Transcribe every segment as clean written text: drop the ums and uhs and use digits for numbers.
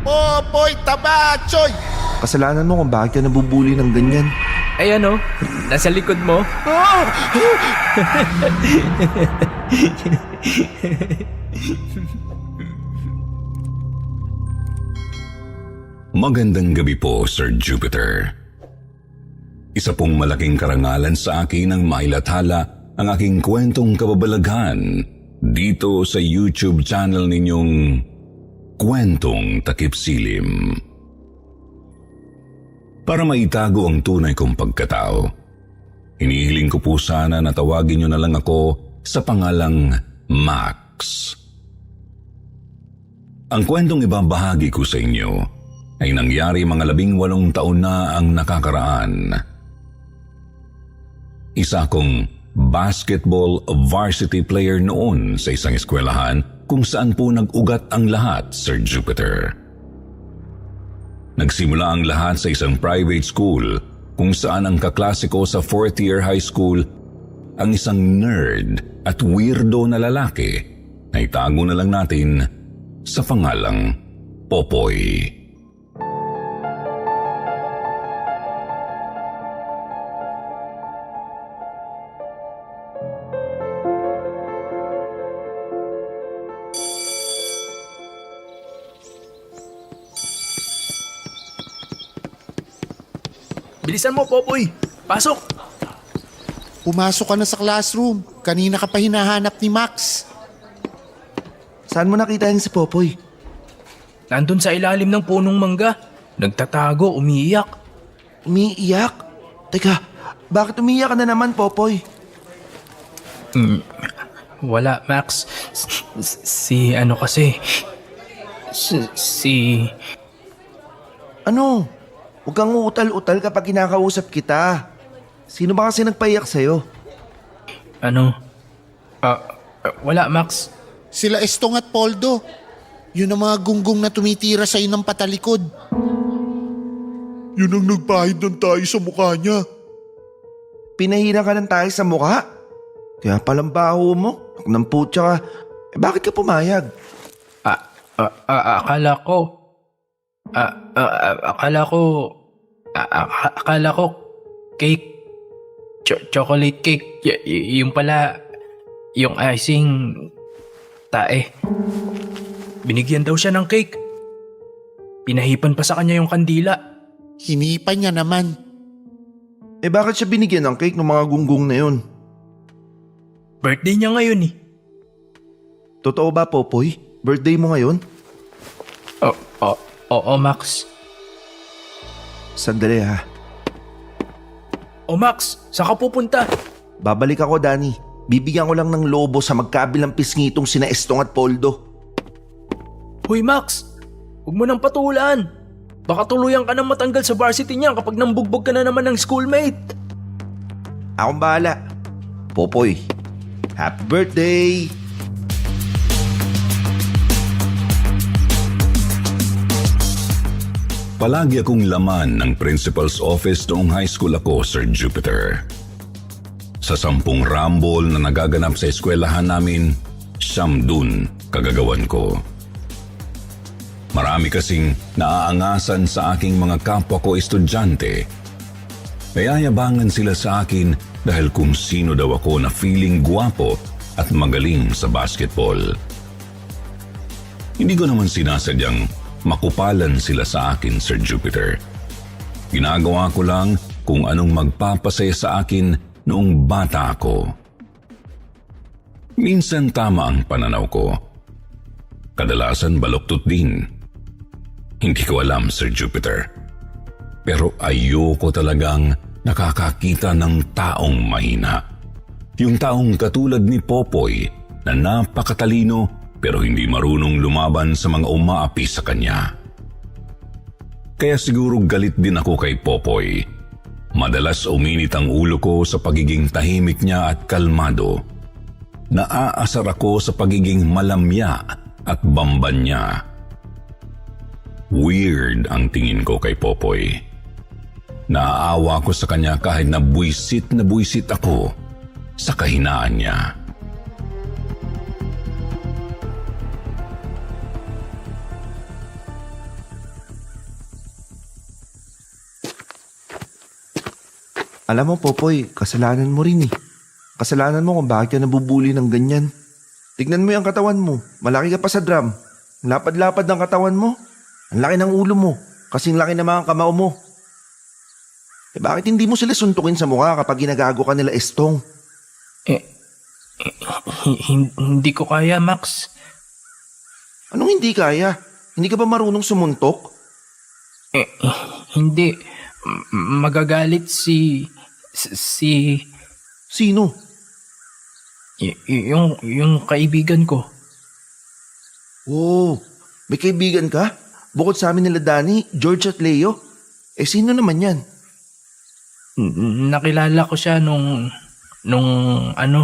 Popoy Tabachoy! Kasalanan mo kung bakit ka nabubuli ng ganyan. Ay ano, nasa likod mo. Magandang gabi po, Sir Jupiter. Isa pong malaking karangalan sa akin ang mailathala ang aking kwentong kababalaghan dito sa YouTube channel ninyong Kwentong Takip Silim. Para maitago ang tunay kong pagkatao, hinihiling ko po sana na tawagin niyo na lang ako sa pangalang Max. Ang kwentong ibabahagi ko sa inyo ay nangyari mga 18 taon na ang nakakaraan. Isa akong basketball varsity player noon sa isang eskwelahan kung saan po nag-ugat ang lahat, Sir Jupiter. Nagsimula ang lahat sa isang private school kung saan ang kaklase ko sa 4th year high school ang isang nerd at weirdo na lalaki na itago na lang natin sa pangalang Popoy. Bilisan mo, Popoy. Pasok. Pumasok ka na sa classroom. Kanina ka pa hinahanap ni Max. Saan mo nakita yan si Popoy? Nandun sa ilalim ng punong mangga. Nagtatago, umiiyak. Umiiyak? Teka, bakit umiiyak ka na naman, Popoy? Wala, Max. Si ano kasi. Si... Ano? Huwag kang utal-utal kapag kinakausap kita. Sino ba kasi nagpaiyak sa'yo? Ano? Wala, Max. Sila Estong at Poldo. Yun ang mga gunggong na tumitira sa'yo ng patalikod. Yun ang nagpahid ng tayo sa mukha niya. Pinahira ka ng tayo sa mukha? Kaya palang baho mo. Nang putya ka. Bakit ka pumayag? Akala ko cake. Chocolate cake. Yung pala, yung icing, tae. Binigyan daw siya ng cake. Pinahipan pa sa kanya yung kandila. Hinipan niya naman. Bakit siya binigyan ng cake ng mga gunggong na yun? Birthday niya ngayon eh. Totoo ba, Popoy? Birthday mo ngayon? Oo, Max. Sandali ha. Max, saan ka pupunta? Babalik ako, Danny. Bibigyan ko lang ng lobo sa magkabilang pisngitong sina Estong at Poldo. Hoy, Max. Huwag mo nang patulan. Baka tuluyan ka nang matanggal sa varsity niya kapag nambugbog ka na naman ng schoolmate. Akong bahala. Popoy, happy birthday! Palagi akong laman ng principal's office noong high school ako, Sir Jupiter. Sa 10 rumble na nagaganap sa eskwelahan namin, 9 dun kagagawan ko. Marami kasing naaangasan sa aking mga kapwa ko estudyante. Nayayabangan sila sa akin dahil kung sino daw ako na feeling guwapo at magaling sa basketball. Hindi ko naman sinasadyang makupalan sila sa akin, Sir Jupiter. Ginagawa ko lang kung anong magpapasaya sa akin noong bata ako. Minsan tama ang pananaw ko. Kadalasan baluktot din. Hindi ko alam, Sir Jupiter. Pero ayoko talagang nakakakita ng taong mahina. Yung taong katulad ni Popoy na napakatalino pero hindi marunong lumaban sa mga umaapi sa kanya. Kaya siguro galit din ako kay Popoy. Madalas uminit ang ulo ko sa pagiging tahimik niya at kalmado. Naaasar ako sa pagiging malamya at bamban niya. Weird ang tingin ko kay Popoy. Naaawa ko sa kanya kahit na buwisit ako sa kahinaan niya. Alam mo, Popoy, kasalanan mo rin eh. Kasalanan mo kung bakit ka nabubuli ng ganyan. Tignan mo yung katawan mo. Malaki ka pa sa drum. Ang lapad-lapad ng katawan mo. Ang laki ng ulo mo. Kasing laki ng mga kamao mo. Bakit hindi mo sila suntukin sa mukha kapag ginagago ka nila estong? Hindi ko kaya, Max. Anong hindi kaya? Hindi ka ba marunong sumuntok? Hindi. Magagalit si... Sino? Yung kaibigan ko. Oh, may kaibigan ka? Bukod sa amin nila Danny, George at Leo? Sino naman yan? Nakilala ko siya nung ano.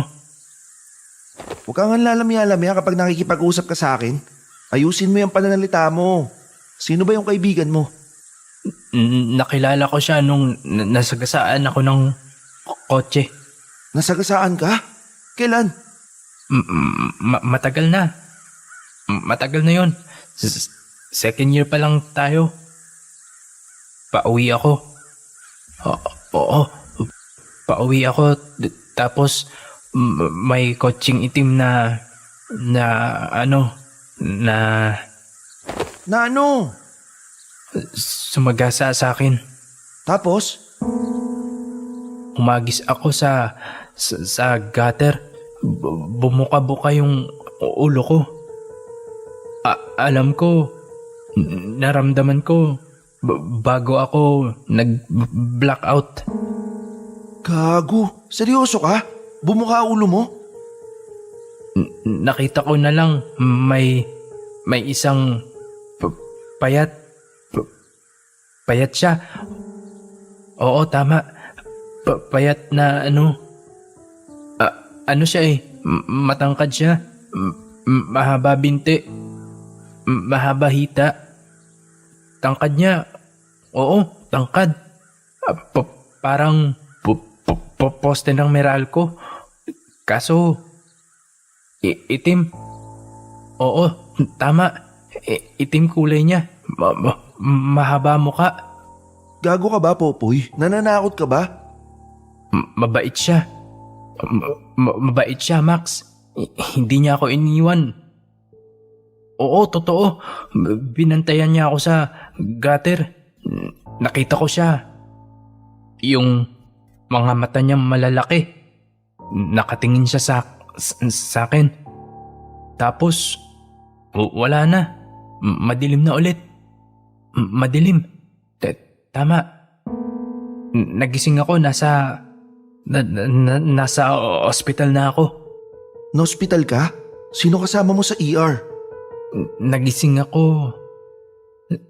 Huwag kang lalamya-lamya kapag nakikipag-usap ka sa akin. Ayusin mo yung pananalita mo. Sino ba yung kaibigan mo? Nakilala ko siya nung nasagasaan ako ng kotse. Nasagasaan ka? Kailan? Matagal na. Matagal na yun. Second year pa lang tayo. Pauwi ako. Oo. Pauwi ako. Tapos may kotseng itim na ano. Na ano? sumagasa sa akin. Tapos? Umagis ako sa gutter. Bumuka-buka yung ulo ko. Alam ko, naramdaman ko bago ako nag-blackout. Gago, seryoso ka? Bumuka ulo mo? Nakita ko na lang may isang payat siya. Oo, tama. Payat na ano. Ano siya eh. Matangkad siya. Mahaba binti. Mahaba hita. Tangkad niya. Oo, tangkad. Parang poste ng Meralco. Kaso, itim. Oo, tama. Itim kulay niya. Mahaba mukha. Gago ka ba, Popoy? Nananakot ka ba? Mabait siya. Mabait siya, Max. Hindi niya ako iniwan. Oo, totoo. Binantayan niya ako sa gutter. Nakita ko siya. Yung mga mata niya malalaki. Nakatingin siya sa akin. Tapos, wala na. Madilim na ulit. Madilim. Tama. Nagising ako, nasa ospital na ako. Na-hospital ka? Sino kasama mo sa ER? Nagising ako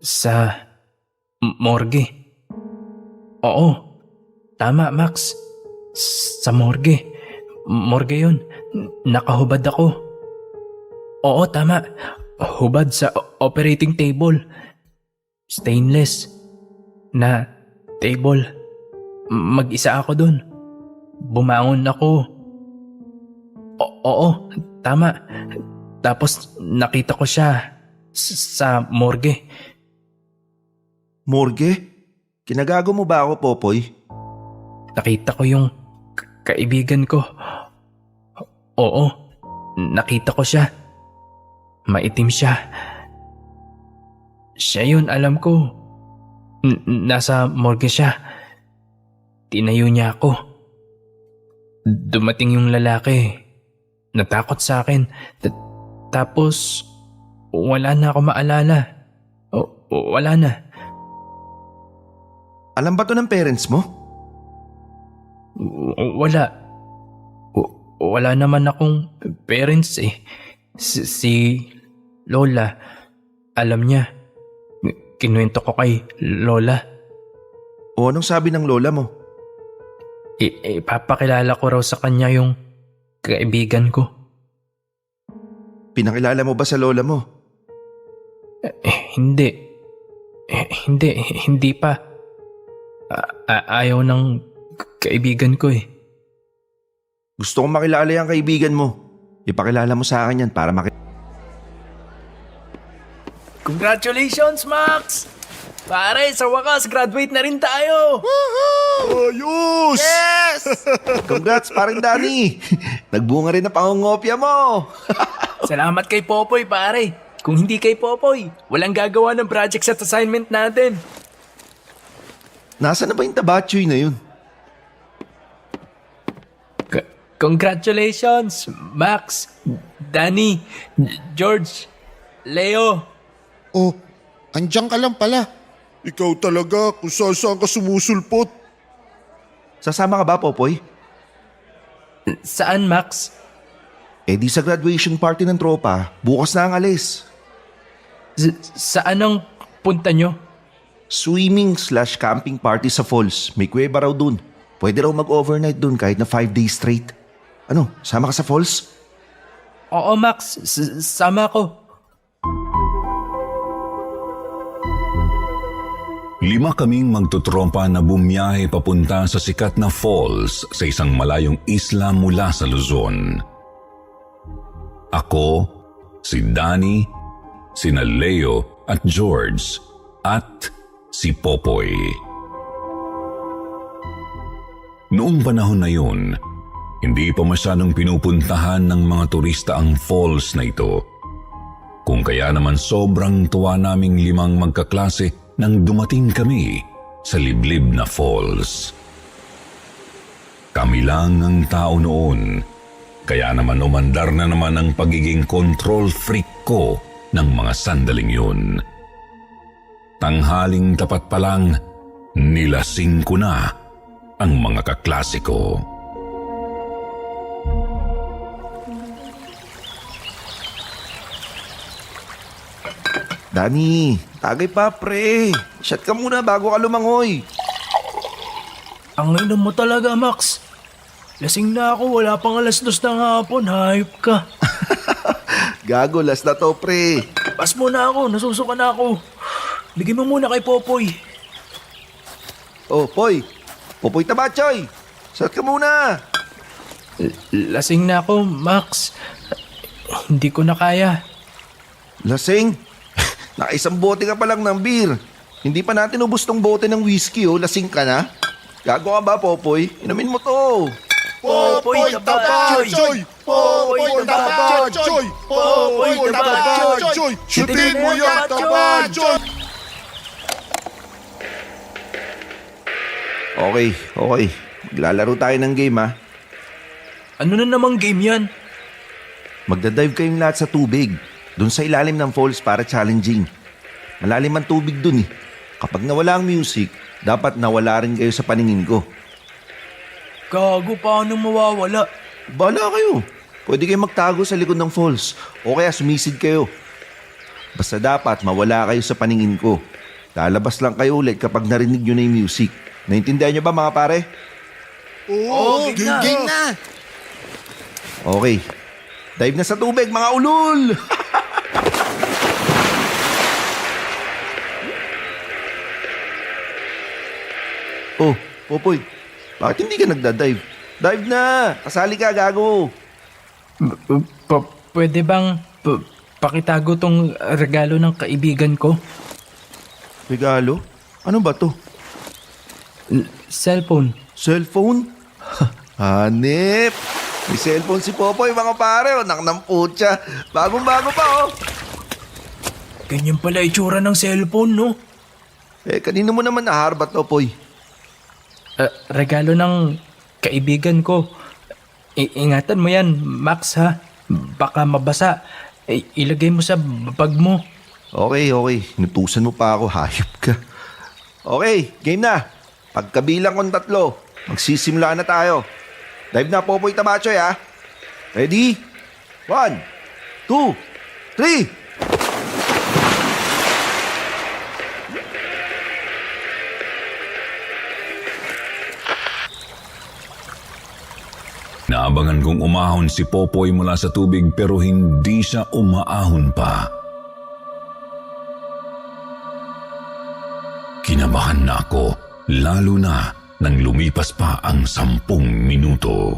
sa morgue. Oo, tama, Max. Sa morgue. Morgue yun. Nakahubad ako. Oo, tama. Hubad sa operating table. Stainless na table. Mag-isa ako dun. Bumangon ako. Oo, tama. Tapos nakita ko siya sa morgue. Morgue? Kinagago mo ba ako, Popoy? Nakita ko yung kaibigan ko. Oo, nakita ko siya. Maitim siya. Siya yun, alam ko. Nasa morgue siya. Tinayo niya ako. Dumating yung lalaki. Natakot sa akin. Tapos, wala na ako maalala. Wala na. Alam ba to ng parents mo? Wala. Wala naman akong parents eh. Si Lola, alam niya. Kinuwento ko kay Lola. O anong sabi ng lola mo? Ipapakilala ko raw sa kanya yung kaibigan ko. Pinakilala mo ba sa lola mo? Hindi. Hindi pa. Ayaw ng kaibigan ko eh. Gusto kong makilala yung kaibigan mo. Ipakilala mo sa akin yan para Congratulations, Max! Pare, sa wakas, graduate na rin tayo! Ayos! Yes! Congrats, paring Danny. Nagbunga rin ang pangungopia mo. Salamat kay Popoy, pare. Kung hindi kay Popoy, walang gagawa ng projects at assignment natin. Nasaan na ba yung tabatchoy na yun? Congratulations, Max, Danny, George, Leo. Oh, andyan ka lang pala. Ikaw talaga kung saan ka sumusulpot. Sasama ka ba, Popoy? Saan, Max? Eh di sa graduation party ng tropa, bukas na ang alis. Saan ang punta nyo? Swimming/camping party sa falls. May kuweba raw dun. Pwede raw mag-overnight dun kahit na 5 days straight. Ano, sama ka sa falls? Oo, Max. Sama ko. 5 kaming magtutrompa na bumiyahe papunta sa sikat na falls sa isang malayong isla mula sa Luzon. Ako, si Danny, sina Leo at George, at si Popoy. Noong panahon na yun, hindi pa masyadong pinupuntahan ng mga turista ang falls na ito. Kung kaya naman sobrang tuwa naming 5 magkaklase nang dumating kami sa liblib na falls. Kami lang ang tao noon, kaya naman umandar na naman ang pagiging control freak ko ng mga sandaling yun. Tanghaling tapat pa lang, nilasing ko na ang mga kaklase ko. Danny, tagay pa pre. Shot ka muna bago ka lumangoy. Ang inom mo talaga, Max. Lasing na ako, wala pang 2:00 ng hapon. Hayop ka. Gago, last na to pre. Pas mo na ako, nasusuka na ako. Bigyan mo muna kay Popoy. Oh, Poy. Popoy tabatchoy. Shot ka muna. Lasing na ako, Max. Hindi ko na kaya. Lasing? Nakaisang bote ka pa lang ng beer. Hindi pa natin ubos tong bote ng whiskey oh. Lasing ka na? Gago ka ba, Popoy? Inumin mo to. Popoy tabatchoy! Popoy tabatchoy! Popoy tabatchoy! Shootin mo yan, tabatchoy! Okay. Maglalaro tayo ng game ha. Ano na namang game yan? Magdadive kayong lahat sa tubig. Doon sa ilalim ng falls para challenging. Malalim ang tubig dun eh. Kapag nawala ang music, dapat nawala rin kayo sa paningin ko. Gago, paano mawawala? Bala kayo. Pwede kayo magtago sa likod ng falls o kaya sumisid kayo. Basta dapat mawala kayo sa paningin ko. Lalabas lang kayo ulit kapag narinig nyo na yung music. Naintindihan nyo ba mga pare? Oo, game na! Okay. Dive na sa tubig mga ulol! Oh, Popoy. Bakit hindi ka nagdadive? Dive na! Kasali ka, gago! Pwede bang pakitago tong regalo ng kaibigan ko? Regalo? Ano ba to? Cellphone. Cellphone? Hanip! May cellphone si Popoy, mga pare. O, naknang putya. Bagong-bago pa, oh. Ganyan pala itsura ng cellphone, no? Eh, kanino mo naman naharbat, Popoy? Regalo ng kaibigan ko. Ingatan mo yan, Max, ha? Baka mabasa. Ilagay mo sa bag mo. Okay. Inutusan mo pa ako. Hayop ka. Okay, game na. Pagkabilang kong 3, magsisimula na tayo. Dive na, Popoy tabatchoy, ha? Ready? 1, 2, 3. Naabangan kong umahon si Popoy mula sa tubig pero hindi siya umaahon pa. Kinabahan na ako, lalo na nang lumipas pa ang 10 minuto.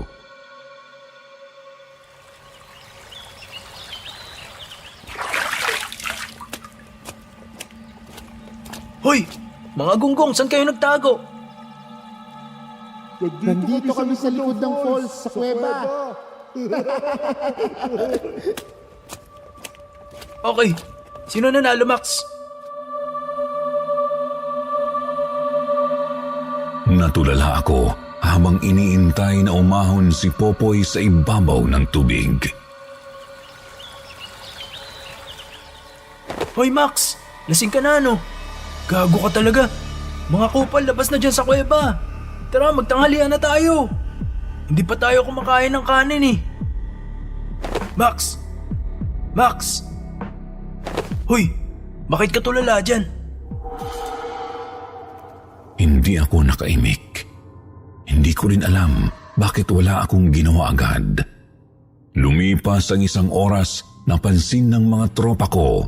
Hoy! Mga gunggong, saan kayo nagtago? Nandito kami sa likod ng falls sa kuweba. Okay, sino nanalo, Max? Natulala ako habang iniintay na umahon si Popoy sa ibabaw ng tubig. Hoy, Max! Lasing ka na, no? Gago ka talaga. Mga kupal, labas na dyan sa kuweba. Tara, magtanghalian na tayo. Hindi pa tayo kumakain ng kanin eh. Max! Max! Hoy! Bakit ka tulala dyan? Hindi ako nakaimik. Hindi ko rin alam bakit wala akong ginawa agad. Lumipas ang isang oras, napansin ng mga tropa ko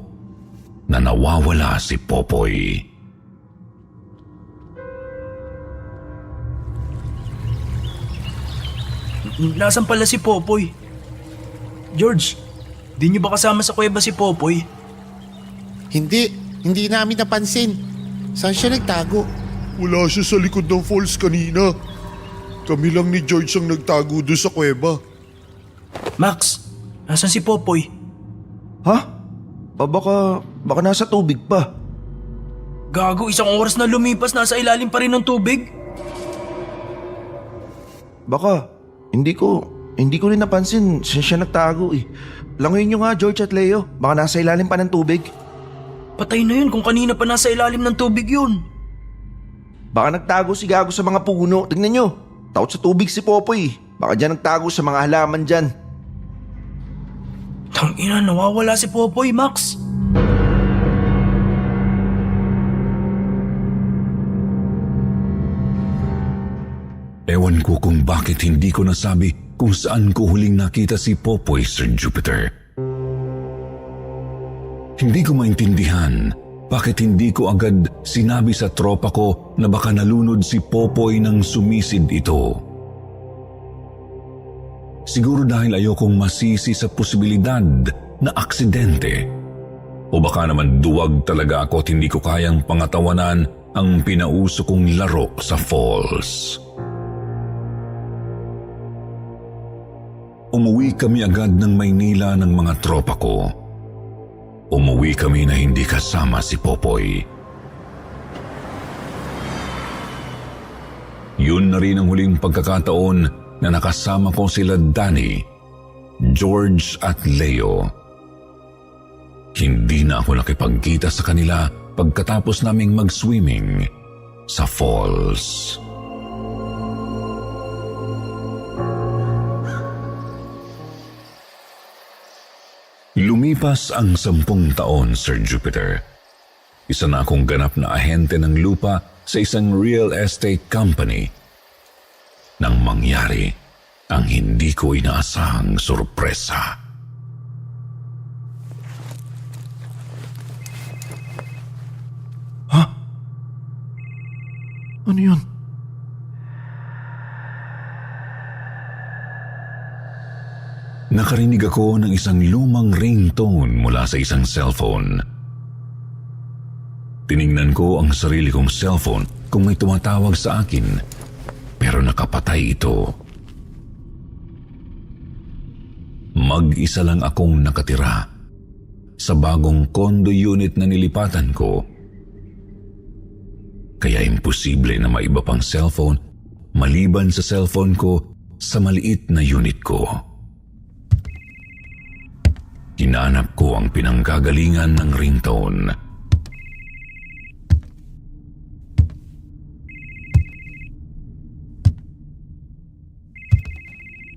na nawawala si Popoy. Nasaan pala si Popoy? George, di niyo ba kasama sa kuweba si Popoy? Hindi namin napansin. Saan siya nagtago? Wala siya sa likod ng falls kanina. Kami lang ni George ang nagtago doon sa kuweba. Max, nasaan si Popoy? Ha? Baka nasa tubig pa. Gago, isang oras na lumipas, nasa ilalim pa rin ng tubig? Baka, hindi ko rin napansin saan siya nagtago eh. Langoyin nyo nga, George at Leo. Baka nasa ilalim pa ng tubig. Patay na yun kung kanina pa nasa ilalim ng tubig yun. Baka nagtago si Gago sa mga puno. Tingnan nyo, takot sa tubig si Popoy. Baka dyan nagtago sa mga halaman dyan. Tangina, nawawala si Popoy, Max. Ewan ko kung bakit hindi ko nasabi kung saan ko huling nakita si Popoy, Sir Jupiter. Hindi ko maintindihan bakit hindi ko agad sinabi sa tropa ko na baka nalunod si Popoy nang sumisid ito. Siguro dahil ayokong masisi sa posibilidad na aksidente. O baka naman duwag talaga ako at hindi ko kayang pangatawanan ang pinauso kong laro sa falls. Umuwi kami agad ng Maynila ng mga tropa ko. Umuwi kami na hindi kasama si Popoy. Yun na rin ang huling pagkakataon na nakasama ko sila Danny, George at Leo. Hindi na ako nakipagkita sa kanila pagkatapos naming mag-swimming sa falls. Lumipas ang 10 taon, Sir Jupiter. Isa na akong ganap na ahente ng lupa sa isang real estate company. Nang mangyari ang hindi ko inaasahang sorpresa. Ano yun? Nakarinig ako ng isang lumang ringtone mula sa isang cellphone. Tiningnan ko ang sarili kong cellphone kung may tumatawag sa akin, pero nakapatay ito. Mag-isa lang akong nakatira sa bagong condo unit na nilipatan ko. Kaya imposible na maiba pang cellphone maliban sa cellphone ko sa maliit na unit ko. Hinanap ko ang pinanggagalingan ng ringtone.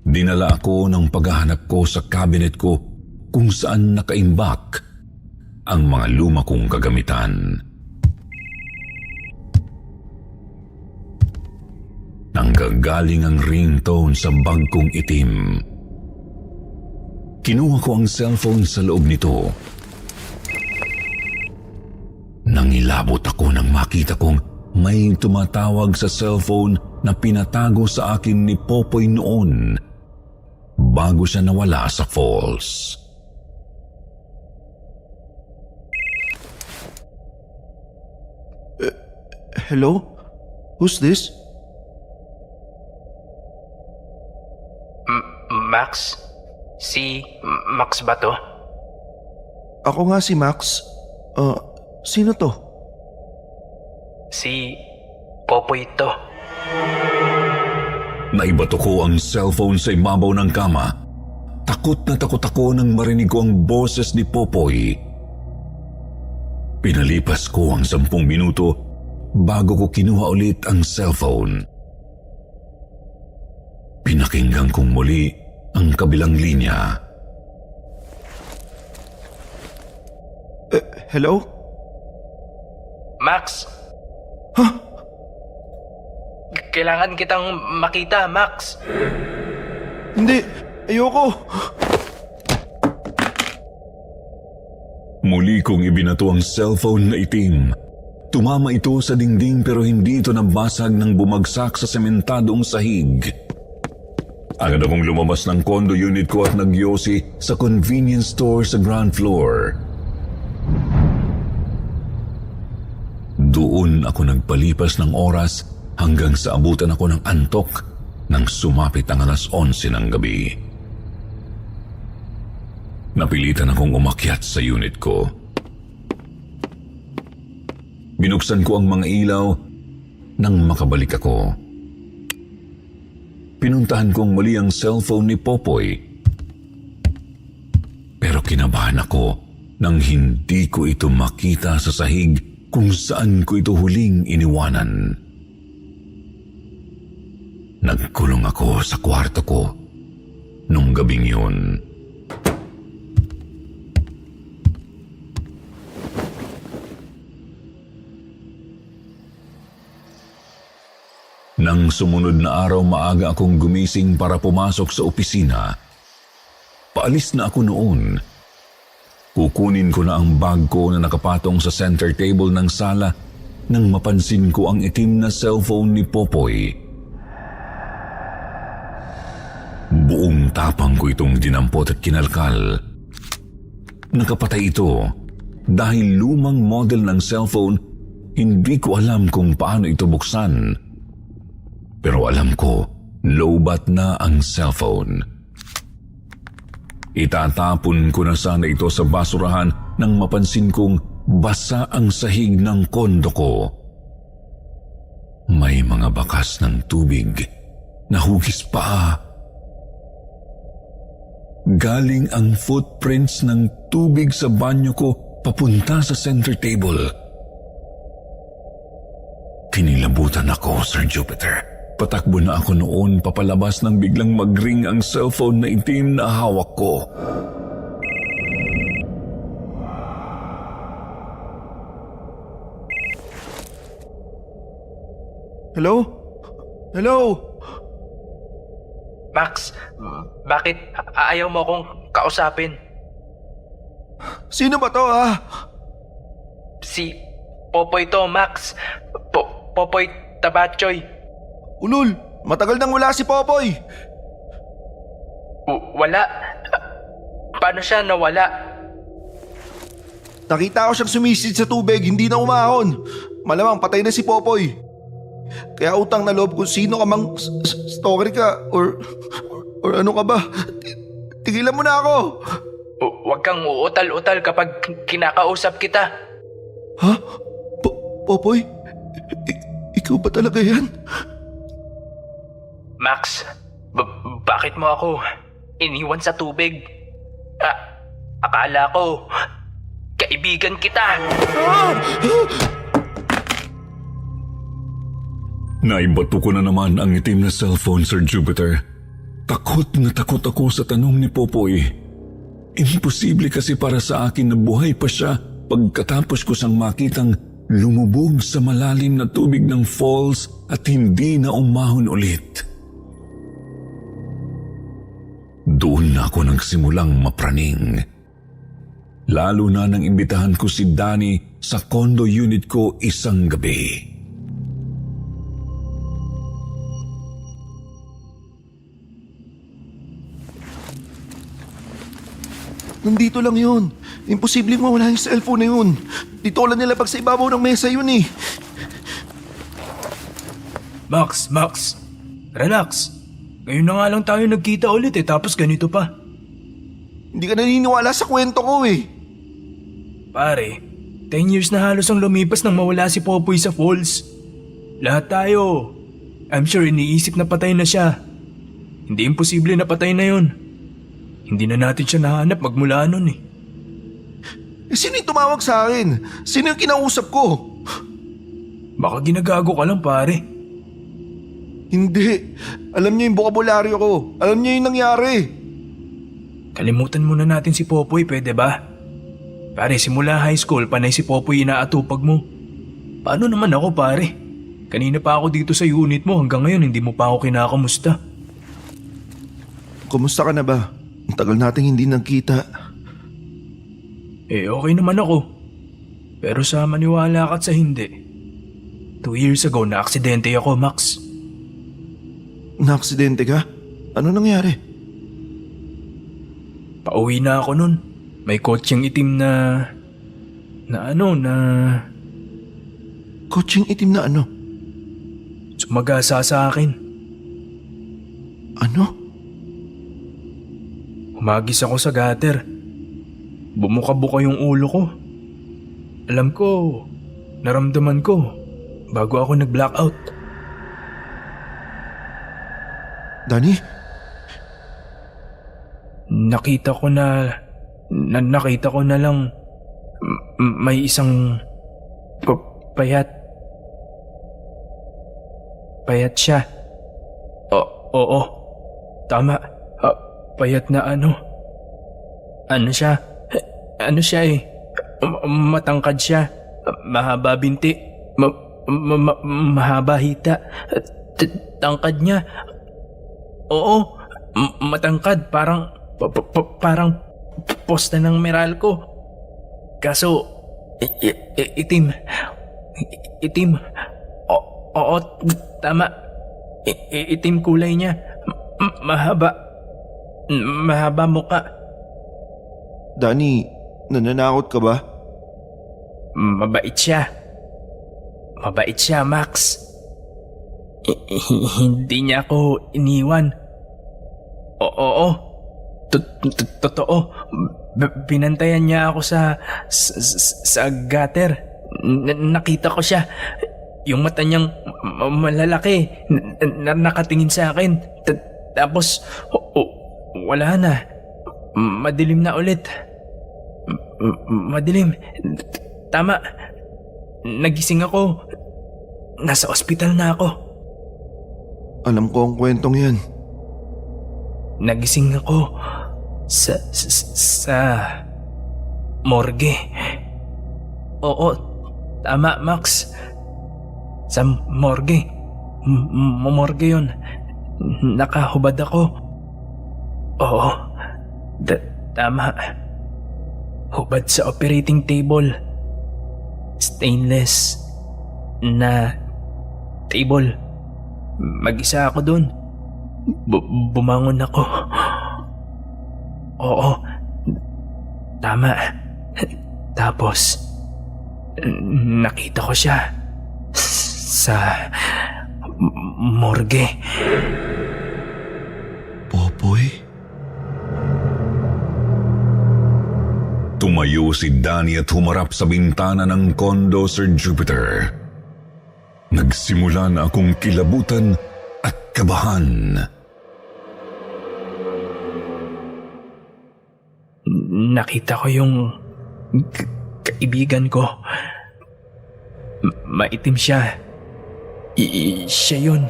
Dinala ako ng paghahanap ko sa cabinet ko kung saan nakaimbak ang mga luma kong kagamitan. Nanggagaling ang ringtone sa bag kong itim. Kinuha ko ang cellphone sa loob nito. Nangilabot ako nang makita kong may tumatawag sa cellphone na pinatago sa akin ni Popoy noon bago siya nawala sa falls. Hello? Who's this? Max? Si Max ba to? Ako nga si Max. Sino to? Si Popoy to. Naibato ko ang cellphone sa ibabaw ng kama. Takot na takot ako nang marinig ko ang boses ni Popoy. Pinalipas ko ang 10 minuto bago ko kinuha ulit ang cellphone. Pinakinggan kong muli ang kabilang linya. Hello? Max? Kailangan kitang makita, Max. Hindi! Ayoko! Muli kong ibinato ang cellphone na itim. Tumama ito sa dingding pero hindi ito nabasag nang bumagsak sa sementadong sahig. Agad akong lumabas ng condo unit ko at nagyosi sa convenience store sa ground floor. Doon ako nagpalipas ng oras hanggang sa abutan ako ng antok nang sumapit ang 11:00 ng gabi. Napilitan akong umakyat sa unit ko. Binuksan ko ang mga ilaw nang makabalik ako. Pinuntahan kong muli ang cellphone ni Popoy. Pero kinabahan ako nang hindi ko ito makita sa sahig kung saan ko ito huling iniwanan. Nagkulong ako sa kwarto ko nung gabing yun. Nang sumunod na araw, maaga akong gumising para pumasok sa opisina. Paalis na ako noon. Kukunin ko na ang bag ko na nakapatong sa center table ng sala nang mapansin ko ang itim na cellphone ni Popoy. Buong tapang ko itong dinampot at kinalkal. Nakapatay ito dahil lumang model ng cellphone, hindi ko alam kung paano ito buksan. Pero alam ko, lowbat na ang cellphone. Itatapon ko na sana ito sa basurahan nang mapansin kong basa ang sahig ng kondo ko. May mga bakas ng tubig na hugis pa. Galing ang footprints ng tubig sa banyo ko papunta sa center table. Kinilabutan ako, Sir Jupiter. Patakbo na ako noon papalabas nang biglang mag-ring ang cellphone na itim na hawak ko. Hello? Hello? Max, bakit ayaw mo akong kausapin? Sino ba to, ha? Si Popoy to, Max. Popoy Tabachoy. Ulul, matagal nang wala si Popoy. Wala. Paano siya nawala? Nakita ko siyang sumisid sa tubig, hindi na umahon. Malamang patay na si Popoy. Kaya utang na loob kung sino ka mang stalker ka or ano ka ba. Tigilan mo na ako. Huwag kang uutal-utal kapag kinakausap kita. Ha? Popoy? Ikaw ba talaga yan? Max, bakit mo ako iniwan sa tubig? Akala ko, kaibigan kita. Naibato ko na naman ang itim na cellphone, Sir Jupiter. Takot na takot ako sa tanong ni Popoy. Imposible kasi para sa akin na buhay pa siya pagkatapos ko siyang makitang lumubog sa malalim na tubig ng falls at hindi na umahon ulit. Doon na ako nagsimulang mapraning. Lalo na nang imbitahan ko si Danny sa condo unit ko isang gabi. Nandito lang yun. Imposible mawala yung cellphone na yun. Dito ko lang nilapag sa ibabaw ng mesa yun eh. Max. Relax. Ngayon na nga lang tayo nagkita ulit tapos ganito pa. Hindi ka naniniwala sa kwento ko eh. Pare, 10 years na halos ang lumipas nang mawala si Popoy sa falls. Lahat tayo. I'm sure iniisip na patay na siya. Hindi imposible na patay na yun. Hindi na natin siya nahanap magmula nun eh. Sino yung tumawag sa akin? Sino yung kinausap ko? Baka ginagago ka lang pare. Hindi. Alam niya yung bokabularyo ko. Alam niya yung nangyari. Kalimutan muna natin si Popoy, pwede ba? Pare, simula high school, panay si Popoy inaatupag mo. Paano naman ako, pare? Kanina pa ako dito sa unit mo, hanggang ngayon hindi mo pa ako kinakamusta. Kumusta ka na ba? Ang tagal nating hindi nagkita. Okay naman ako. Pero sa maniwala ka't sa hindi. 2 years ago, na-aksidente ako, Max. Naaksidente ka? Ano nangyari? Pauwi na ako nun. May kotseng itim na Kotseng itim na ano? sumagasa sa akin. Ano? Humagis ako sa gutter. Bumuka-buka yung ulo ko. Alam ko, naramdaman ko bago ako nag-blackout. Danny? Nakita ko na lang may isang payat siya. Oo. Tama. Payat na Ano siya eh. Matangkad siya. Mahaba binti. Mahaba hita. Tangkad niya. Oo. Matangkad. Parang posta ng Meralco. Kaso, itim. Oo, tama. Itim kulay niya. Mahaba muka. Danny, nananakot ka ba? Mabait siya, Max. Hindi niya ako iniwan. Oo. Totoo. Binantayan niya ako sa gutter. Nakita ko siya. Yung mata niyang malalaki nakatingin sa akin. Tapos wala na. Madilim na ulit. Madilim. Tama. Nagising ako. Nasa ospital na ako. Alam ko ang kwentong yan. Nagising ako sa morgue. Oo, tama Max. Sa morgue. Morgue yun. Nakahubad ako. Oo, tama. Hubad sa operating table. Stainless na table. Mag-isa ako dun. Bumangon ako. Oo. Tama. Tapos, nakita ko siya sa morgue. Popoy? Tumayo si Danny at humarap sa bintana ng kondo, Sir Jupiter. Nagsimula na akong kilabutan at kabahan. Nakita ko yung kaibigan ko. Maitim siya. Siya yun.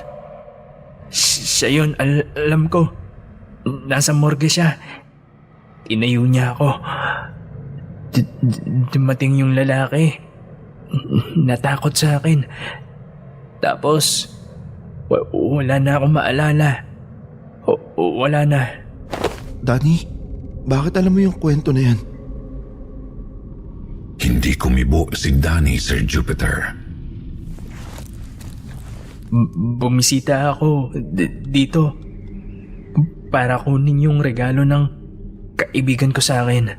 Siya yun, alam ko. Nasa morgue siya. Tinayo niya ako. Dumating yung lalaki. Natakot sa akin. Tapos, wala na akong maalala. Wala na. Danny, bakit alam mo yung kwento na yan? Hindi kumibo si Danny, Sir Jupiter. Bumisita ako dito para kunin yung regalo ng kaibigan ko sa akin.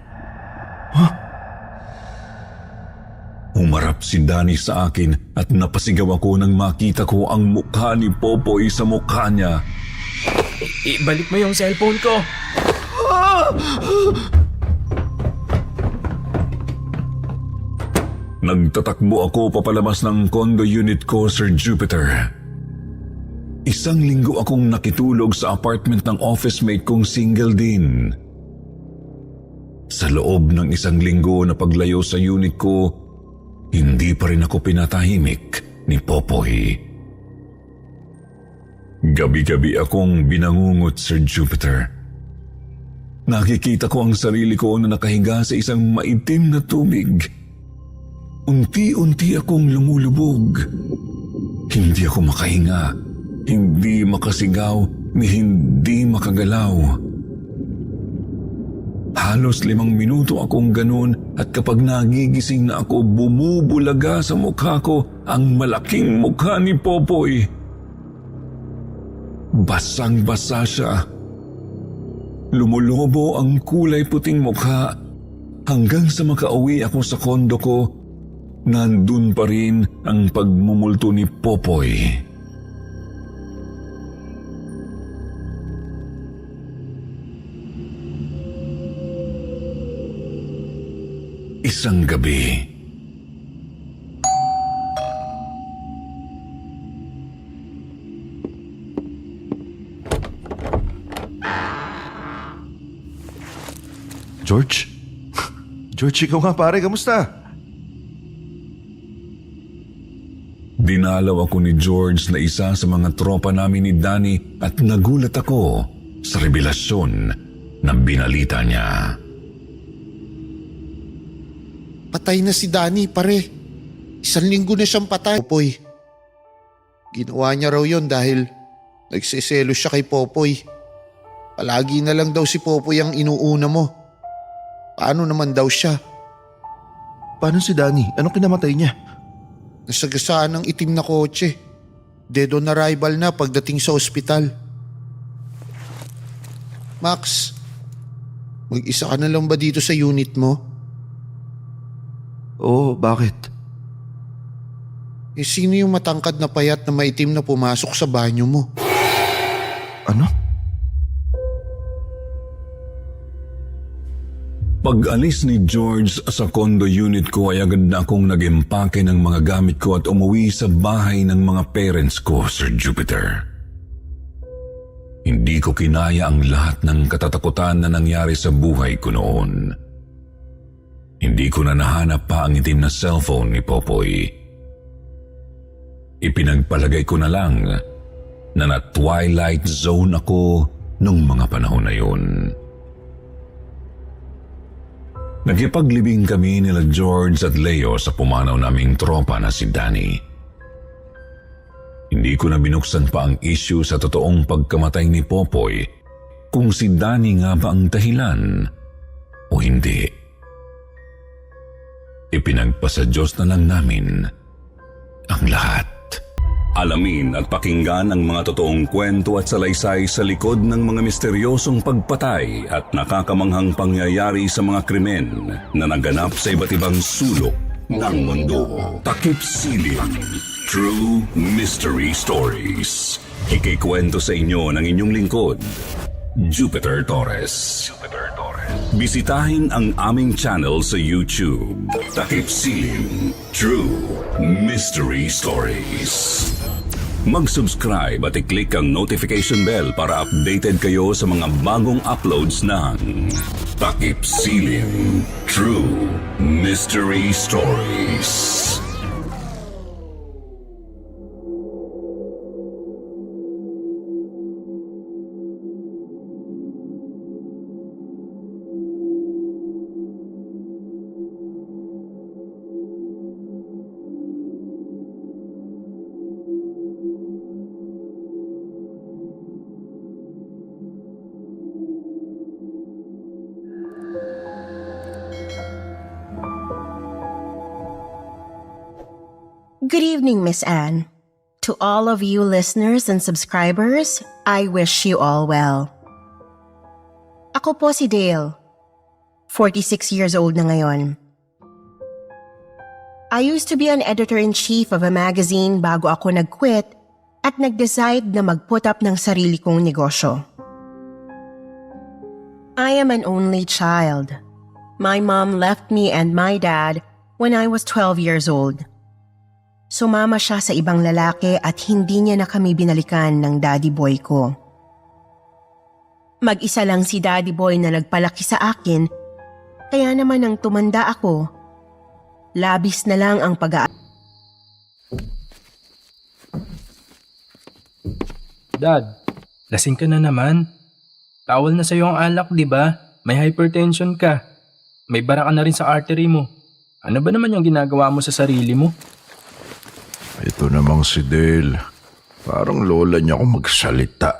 Humarap si Danny sa akin at napasigaw ako nang makita ko ang mukha ni Popoy sa mukha niya. Ibalik mo yung cellphone ko. Nagtatakbo ako papalabas ng condo unit ko, Sir Jupiter. Isang linggo akong nakitulog sa apartment ng office mate kong single din. Sa loob ng isang linggo na paglayo sa unit ko, hindi pa rin ako pinatahimik ni Popoy. Gabi-gabi akong binangungot, Sir Jupiter. Nakikita ko ang sarili ko na nakahiga sa isang maitim na tubig. Unti-unti akong lumulubog. Hindi ako makahinga, hindi makasigaw, ni hindi makagalaw. Halos 5 minuto akong ganun at kapag nagigising na ako, bumubulaga sa mukha ko ang malaking mukha ni Popoy. Basang-basa siya. Lumulobo ang kulay puting mukha hanggang sa makauwi ako sa kondo ko. Nandun pa rin ang pagmumulto ni Popoy. Isang gabi, George? George, ikaw nga pare, kamusta? dinalaw ako ni George na isa sa mga tropa namin ni Danny at nagulat ako sa revelasyon na binalita niya. Patay na si Danny, pare. 1 linggo na siyang patay. Popoy. Ginawa niya raw yon dahil nagsiselo siya kay Popoy. Palagi na lang daw si Popoy ang inuuna mo. Paano naman daw siya? Paano si Danny? Anong kinamatay niya? Nasagasaan ng itim na kotse. Dead on arrival na pagdating sa ospital. Max, mag-isa ka na lang ba dito sa unit mo? Oo, bakit? Sino yung matangkad na payat na maitim na pumasok sa banyo mo? Ano? Pag-alis ni George sa condo unit ko ay agad na akong nag-empake ng mga gamit ko at umuwi sa bahay ng mga parents ko, Sir Jupiter. Hindi ko kinaya ang lahat ng katatakutan na nangyari sa buhay ko noon. Hindi ko na nahanap pa ang itim na cellphone ni Popoy. Ipinagpalagay ko na lang na na-twilight zone ako nung mga panahon na yun. Nagipaglibing kami nila George at Leo sa pumanaw naming tropa na si Danny. Hindi ko na binuksan pa ang issue sa totoong pagkamatay ni Popoy kung si Danny nga ba ang dahilan o hindi. Ipinagpasa Diyos na lang namin ang lahat. Alamin at pakinggan ang mga totoong kwento at salaysay sa likod ng mga misteryosong pagpatay at nakakamanghang pangyayari sa mga krimen na naganap sa iba't ibang sulok ng mundo. Takip Silim, True Mystery Stories. Ikikwento sa inyo ng inyong lingkod, Jupiter Torres. Bisitahin ang aming channel sa YouTube, Takip Silim, True Mystery Stories. Mag-subscribe at i-click ang notification bell para updated kayo sa mga bagong uploads ng Takip Silim, True Mystery Stories. Good evening, Miss Anne. To all of you listeners and subscribers, I wish you all well. Ako po si Dale. 46 years old na ngayon. I used to be an editor-in-chief of a magazine bago ako nag-quit at nag-decide na mag-put up ng sarili kong negosyo. I am an only child. My mom left me and my dad when I was 12 years old. Sumama siya sa ibang lalaki at hindi niya na kami binalikan ng daddy boy ko. Mag-isa lang si daddy boy na nagpalaki sa akin, kaya naman nang tumanda ako, labis na lang ang Dad, lasing ka na naman. Tawal na sa'yo ang alak, di ba? May hypertension ka. May bara ka na rin sa artery mo. Ano ba naman yung ginagawa mo sa sarili mo? Ito namang si Dale. Parang lola niya ako magsalita.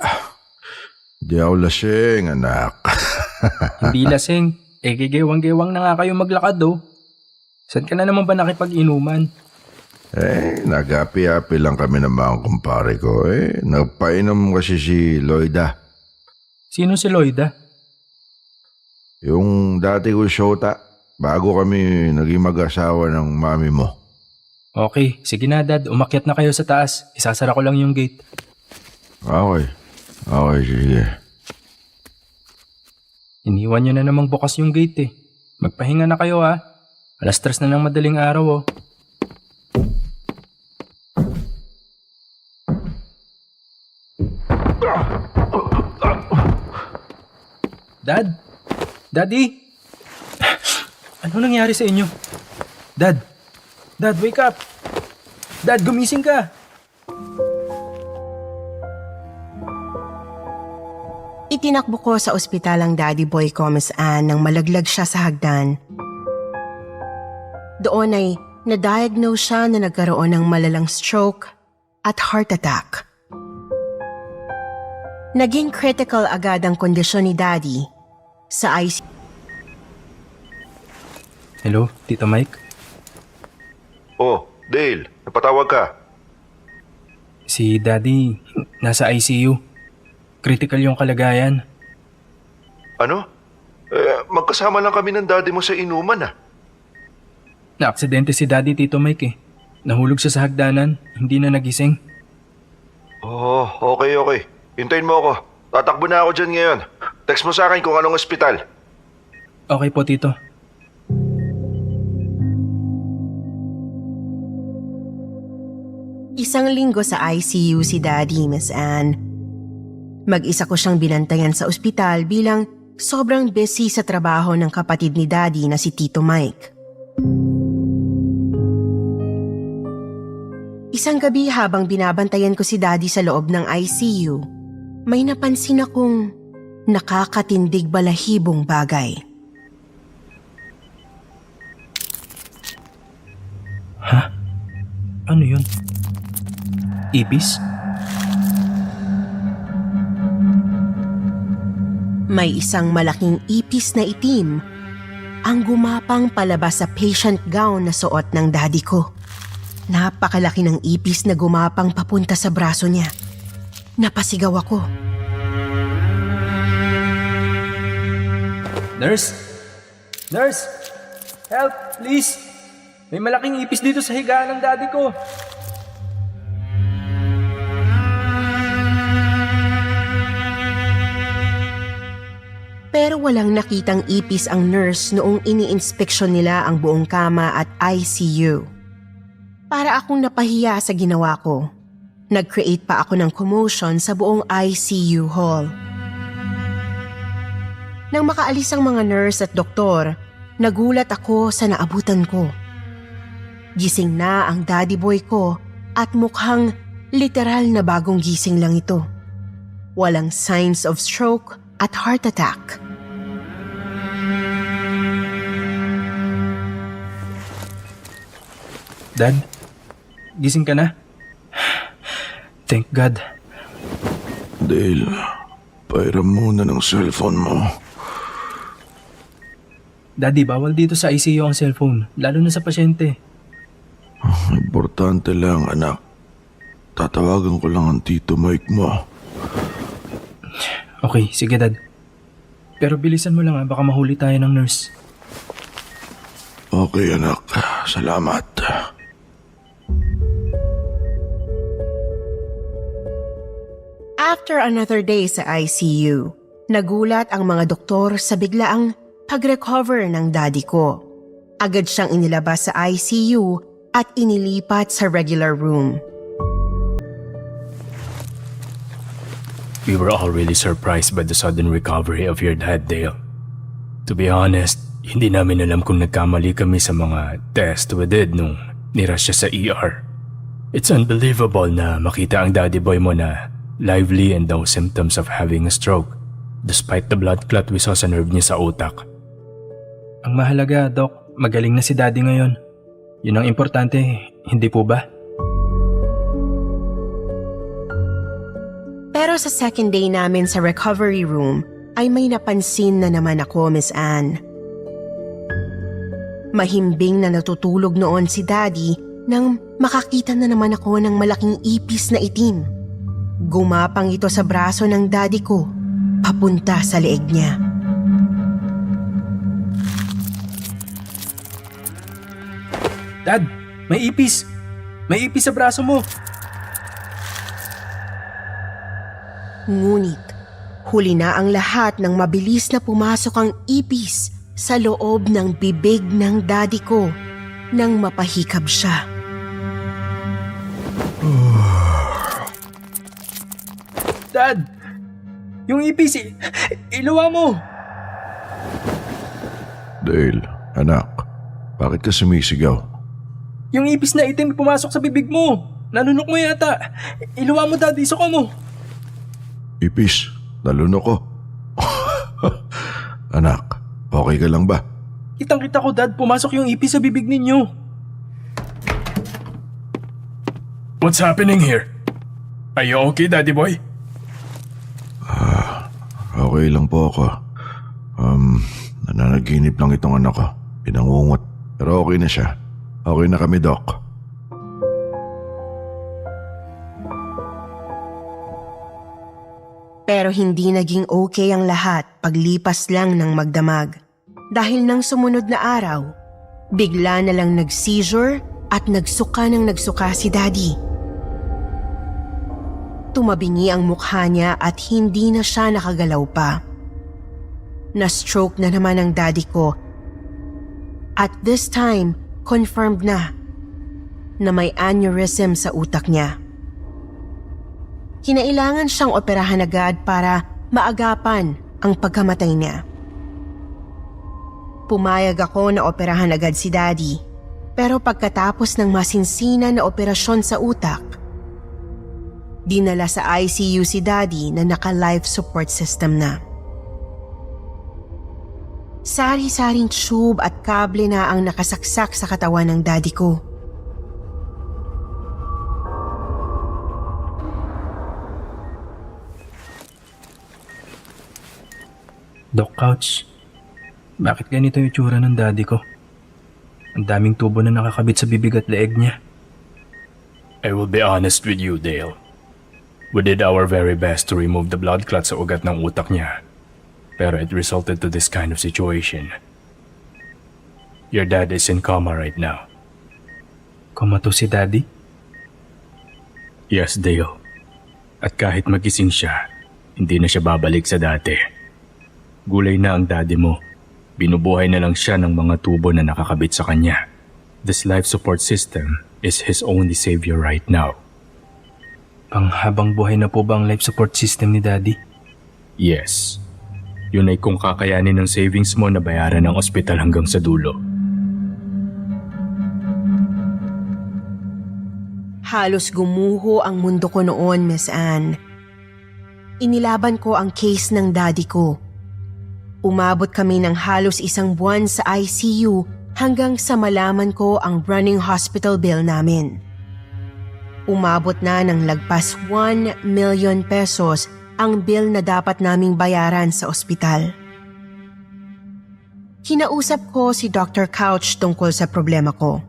Di ako lasing, anak. Hindi lasing. Gegewang-gewang na nga kayo maglakad Saan ka na naman ba nakipag-inuman? Nag-api-api lang kami ng mga kumpare ko. Nagpainom kasi si Loida. Sino si Loida? Yung dati ko syota, bago kami naging mag-asawa ng mami mo. Okay, sige na Dad. Umakyat na kayo sa taas. Isasara ko lang yung gate. Okay, sige. Iniwan nyo na namang bukas yung gate Magpahinga na kayo 3:00 na ng madaling araw Dad? Daddy? Ano nangyari sa inyo? Dad? Dad, wake up! Dad, gumising ka! Itinakbo ko sa ospital ang daddy boy ko, Miss Anne, nang malaglag siya sa hagdan. Doon ay na-diagnose siya na nagkaroon ng malalang stroke at heart attack. Naging critical agad ang kondisyon ni Daddy sa ICU. Hello, Tito Mike? Oh, Dale, napatawag ka. Si Daddy, nasa ICU. Critical yung kalagayan. Ano? Magkasama lang kami ng daddy mo sa inuman Na-aksidente si Daddy, Tito Mike Nahulog siya sa hagdanan, hindi na nagising. Oh, okay. Hintayin mo ako. Tatakbo na ako dyan ngayon. Text mo sa akin kung anong ospital. Okay po, Tito. Isang linggo sa ICU si Daddy, Miss Anne. Mag-isa ko siyang binantayan sa ospital bilang sobrang busy sa trabaho ng kapatid ni Daddy na si Tito Mike. Isang gabi habang binabantayan ko si Daddy sa loob ng ICU, may napansin akong nakakatindig balahibong bagay. Ha? Ano yun? Ibis? May isang malaking ipis na itim ang gumapang palabas sa patient gown na suot ng daddy ko. Napakalaki ng ipis na gumapang papunta sa braso niya. Napasigaw ako. Nurse! Nurse! Help, please! May malaking ipis dito sa higaan ng daddy ko. Pero walang nakitang ipis ang nurse noong ini-inspeksyon nila ang buong kama at ICU. Para akong napahiya sa ginawa ko. Nag-create pa ako ng commotion sa buong ICU hall. Nang makaalis ang mga nurse at doktor, nagulat ako sa naabutan ko. Gising na ang daddy boy ko at mukhang literal na bagong gising lang ito. Walang signs of stroke at heart attack. Dad, gising ka na? Thank God. Dale, pairam muna ng cellphone mo. Daddy, bawal dito sa ICU ang cellphone, lalo na sa pasyente. Importante lang, anak. Tatawagan ko lang ang Tito Mike mo. Okay, sige Dad. Pero bilisan mo lang baka mahuli tayo ng nurse. Okay, anak. Salamat. After another day sa ICU, nagulat ang mga doktor sa biglaang pag-recover ng daddy ko. Agad siyang inilabas sa ICU at inilipat sa regular room. We were all really surprised by the sudden recovery of your dad, Dale. To be honest, hindi namin alam kung nagkamali kami sa mga test we did nung nirush siya sa ER. It's unbelievable na makita ang daddy boy mo na lively and no symptoms of having a stroke despite the blood clot we saw sa nerve niya sa utak. Ang mahalaga, Doc, magaling na si daddy ngayon. Yun ang importante, hindi po ba? Pero sa second day namin sa recovery room ay may napansin na naman ako, Miss Anne. Mahimbing na natutulog noon si Daddy nang makakita na naman ako ng malaking ipis na itim. Gumapang ito sa braso ng Daddy ko, papunta sa leeg niya. Dad, may ipis! May ipis sa braso mo! Ngunit, huli na ang lahat nang mabilis na pumasok ang ipis sa loob ng bibig ng daddy ko nang mapahikab siya. Dad! Yung ipis, iluwa mo! Dale, anak, bakit ka sumisigaw? Yung ipis na itim pumasok sa bibig mo! Nanunok mo yata! Iluwa mo, Dad, isuka mo! Ipis, nalunok ko. Anak, okay ka lang ba? Kitang-kita ko, Dad, pumasok yung ipis sa bibig ninyo. What's happening here? Are you okay, Daddy boy? Okay lang po ako. Nananaginip lang itong anak ko. Pinangungot. Pero okay na siya. Okay na kami, Doc. Pero hindi naging okay ang lahat paglipas lang ng magdamag. Dahil nang sumunod na araw, bigla na lang nag-seizure at nagsuka si Daddy. Tumabingi ang mukha niya at hindi na siya nakagalaw pa. Na-stroke na naman ang daddy ko. At this time, confirmed na may aneurysm sa utak niya. Kinailangan siyang operahan agad para maagapan ang pagkamatay niya. Pumayag ako na operahan agad si Daddy, pero pagkatapos ng masinsinan na operasyon sa utak, dinala sa ICU si Daddy na naka-life support system na. Sari-saring tube at kable na ang nakasaksak sa katawan ng Daddy ko. Doc Couch, bakit ganito yung tsura ng daddy ko? Ang daming tubo na nakakabit sa bibig at leeg niya. I will be honest with you, Dale. We did our very best to remove the blood clot sa ugat ng utak niya. Pero it resulted to this kind of situation. Your dad is in coma right now. Coma to si Daddy? Yes, Dale. At kahit magising siya, hindi na siya babalik sa dati. Gulay na ang daddy mo. Binubuhay na lang siya ng mga tubo na nakakabit sa kanya. This life support system is his only savior right now. Panghabang buhay na po ba ang life support system ni Daddy? Yes. Yun ay kung kakayanin ng savings mo na bayaran ng ospital hanggang sa dulo. Halos gumuho ang mundo ko noon, Miss Anne. Inilaban ko ang case ng daddy ko. Umabot kami ng halos 1 buwan sa ICU hanggang sa malaman ko ang running hospital bill namin. Umabot na ng lagpas 1 million pesos ang bill na dapat naming bayaran sa ospital. Kinausap ko si Dr. Couch tungkol sa problema ko.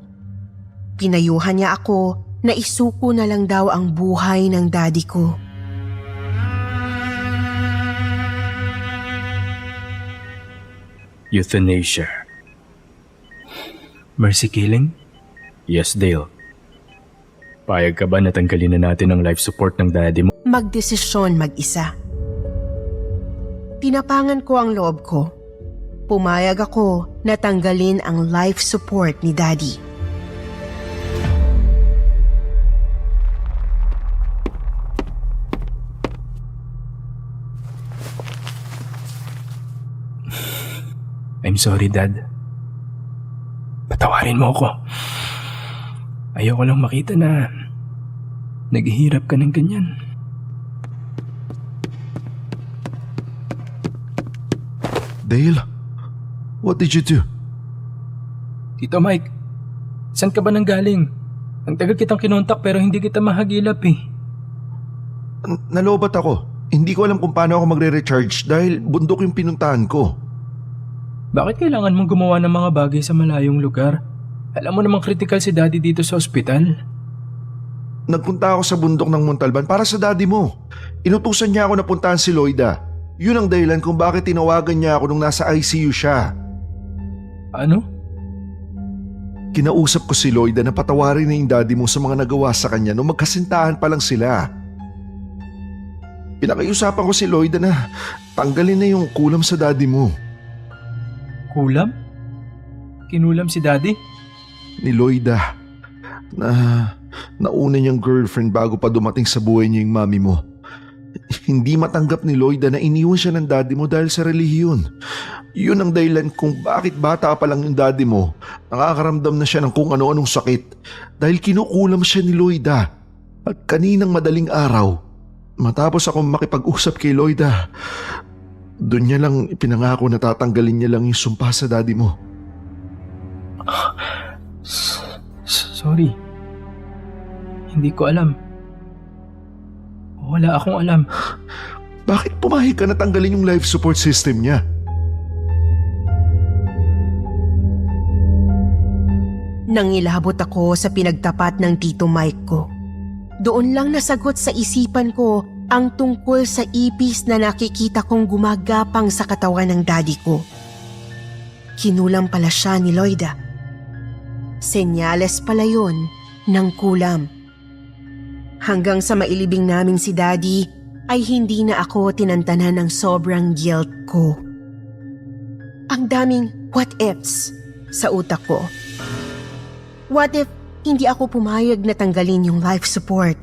Pinayuhan niya ako na isuko na lang daw ang buhay ng daddy ko. Euthanasia. Mercy killing? Yes, Dale. Payag ka ba na tanggalin na natin ang life support ng daddy mo? Magdesisyon mag-isa. Tinapangan ko ang loob ko. Pumayag ako na tanggalin ang life support ni Daddy. I'm sorry, Dad. Patawarin mo ako. Ayoko lang makita na naghihirap ka ng ganyan. Dale, what did you do? Tito Mike, saan ka ba nanggaling? Ang tagal kitang kinontak pero hindi kita mahagilap eh. Nalobat ako. Hindi ko alam kung paano ako magre-recharge dahil bundok yung pinuntahan ko. Bakit kailangan mong gumawa ng mga bagay sa malayong lugar? Alam mo namang critical si Daddy dito sa ospital. Nagpunta ako sa bundok ng Montalban para sa daddy mo. Inutusan niya ako na puntahan si Loida. Yun ang dahilan kung bakit tinawagan niya ako nung nasa ICU siya. Ano? Kinausap ko si Loida na patawarin na yung daddy mo sa mga nagawa sa kanya nung magkasintahan pa lang sila. Pinakiusapan ko si Loida na tanggalin na yung kulam sa daddy mo. Kulam? Kinulam si Daddy? Ni Loida na nauna niyang girlfriend bago pa dumating sa buhay niya yung mami mo. Hindi matanggap ni Loida na iniwan siya ng daddy mo dahil sa relihiyon. Yun ang dahilan kung bakit bata pa lang yung daddy mo, nakakaramdam na siya ng kung ano-anong sakit dahil kinukulam siya ni Loida. At kaninang madaling araw, matapos akong makipag-usap kay Loida, doon niya lang ipinangako na tatanggalin niya lang yung sumpa sa daddy mo. Sorry. Hindi ko alam. Wala akong alam. Bakit pumayag ka na tanggalin yung life support system niya? Nangilabot ako sa pinagtapat ng Tito Mike ko. Doon lang nasagot sa isipan ko ang tungkol sa ipis na nakikita kong gumagapang sa katawan ng daddy ko. Kinulam pala siya ni Loida. Senyales pala yun ng kulam. Hanggang sa mailibing namin si Daddy ay hindi na ako tinantanan ng sobrang guilt ko. Ang daming what ifs sa utak ko. What if hindi ako pumayag na tanggalin yung life support?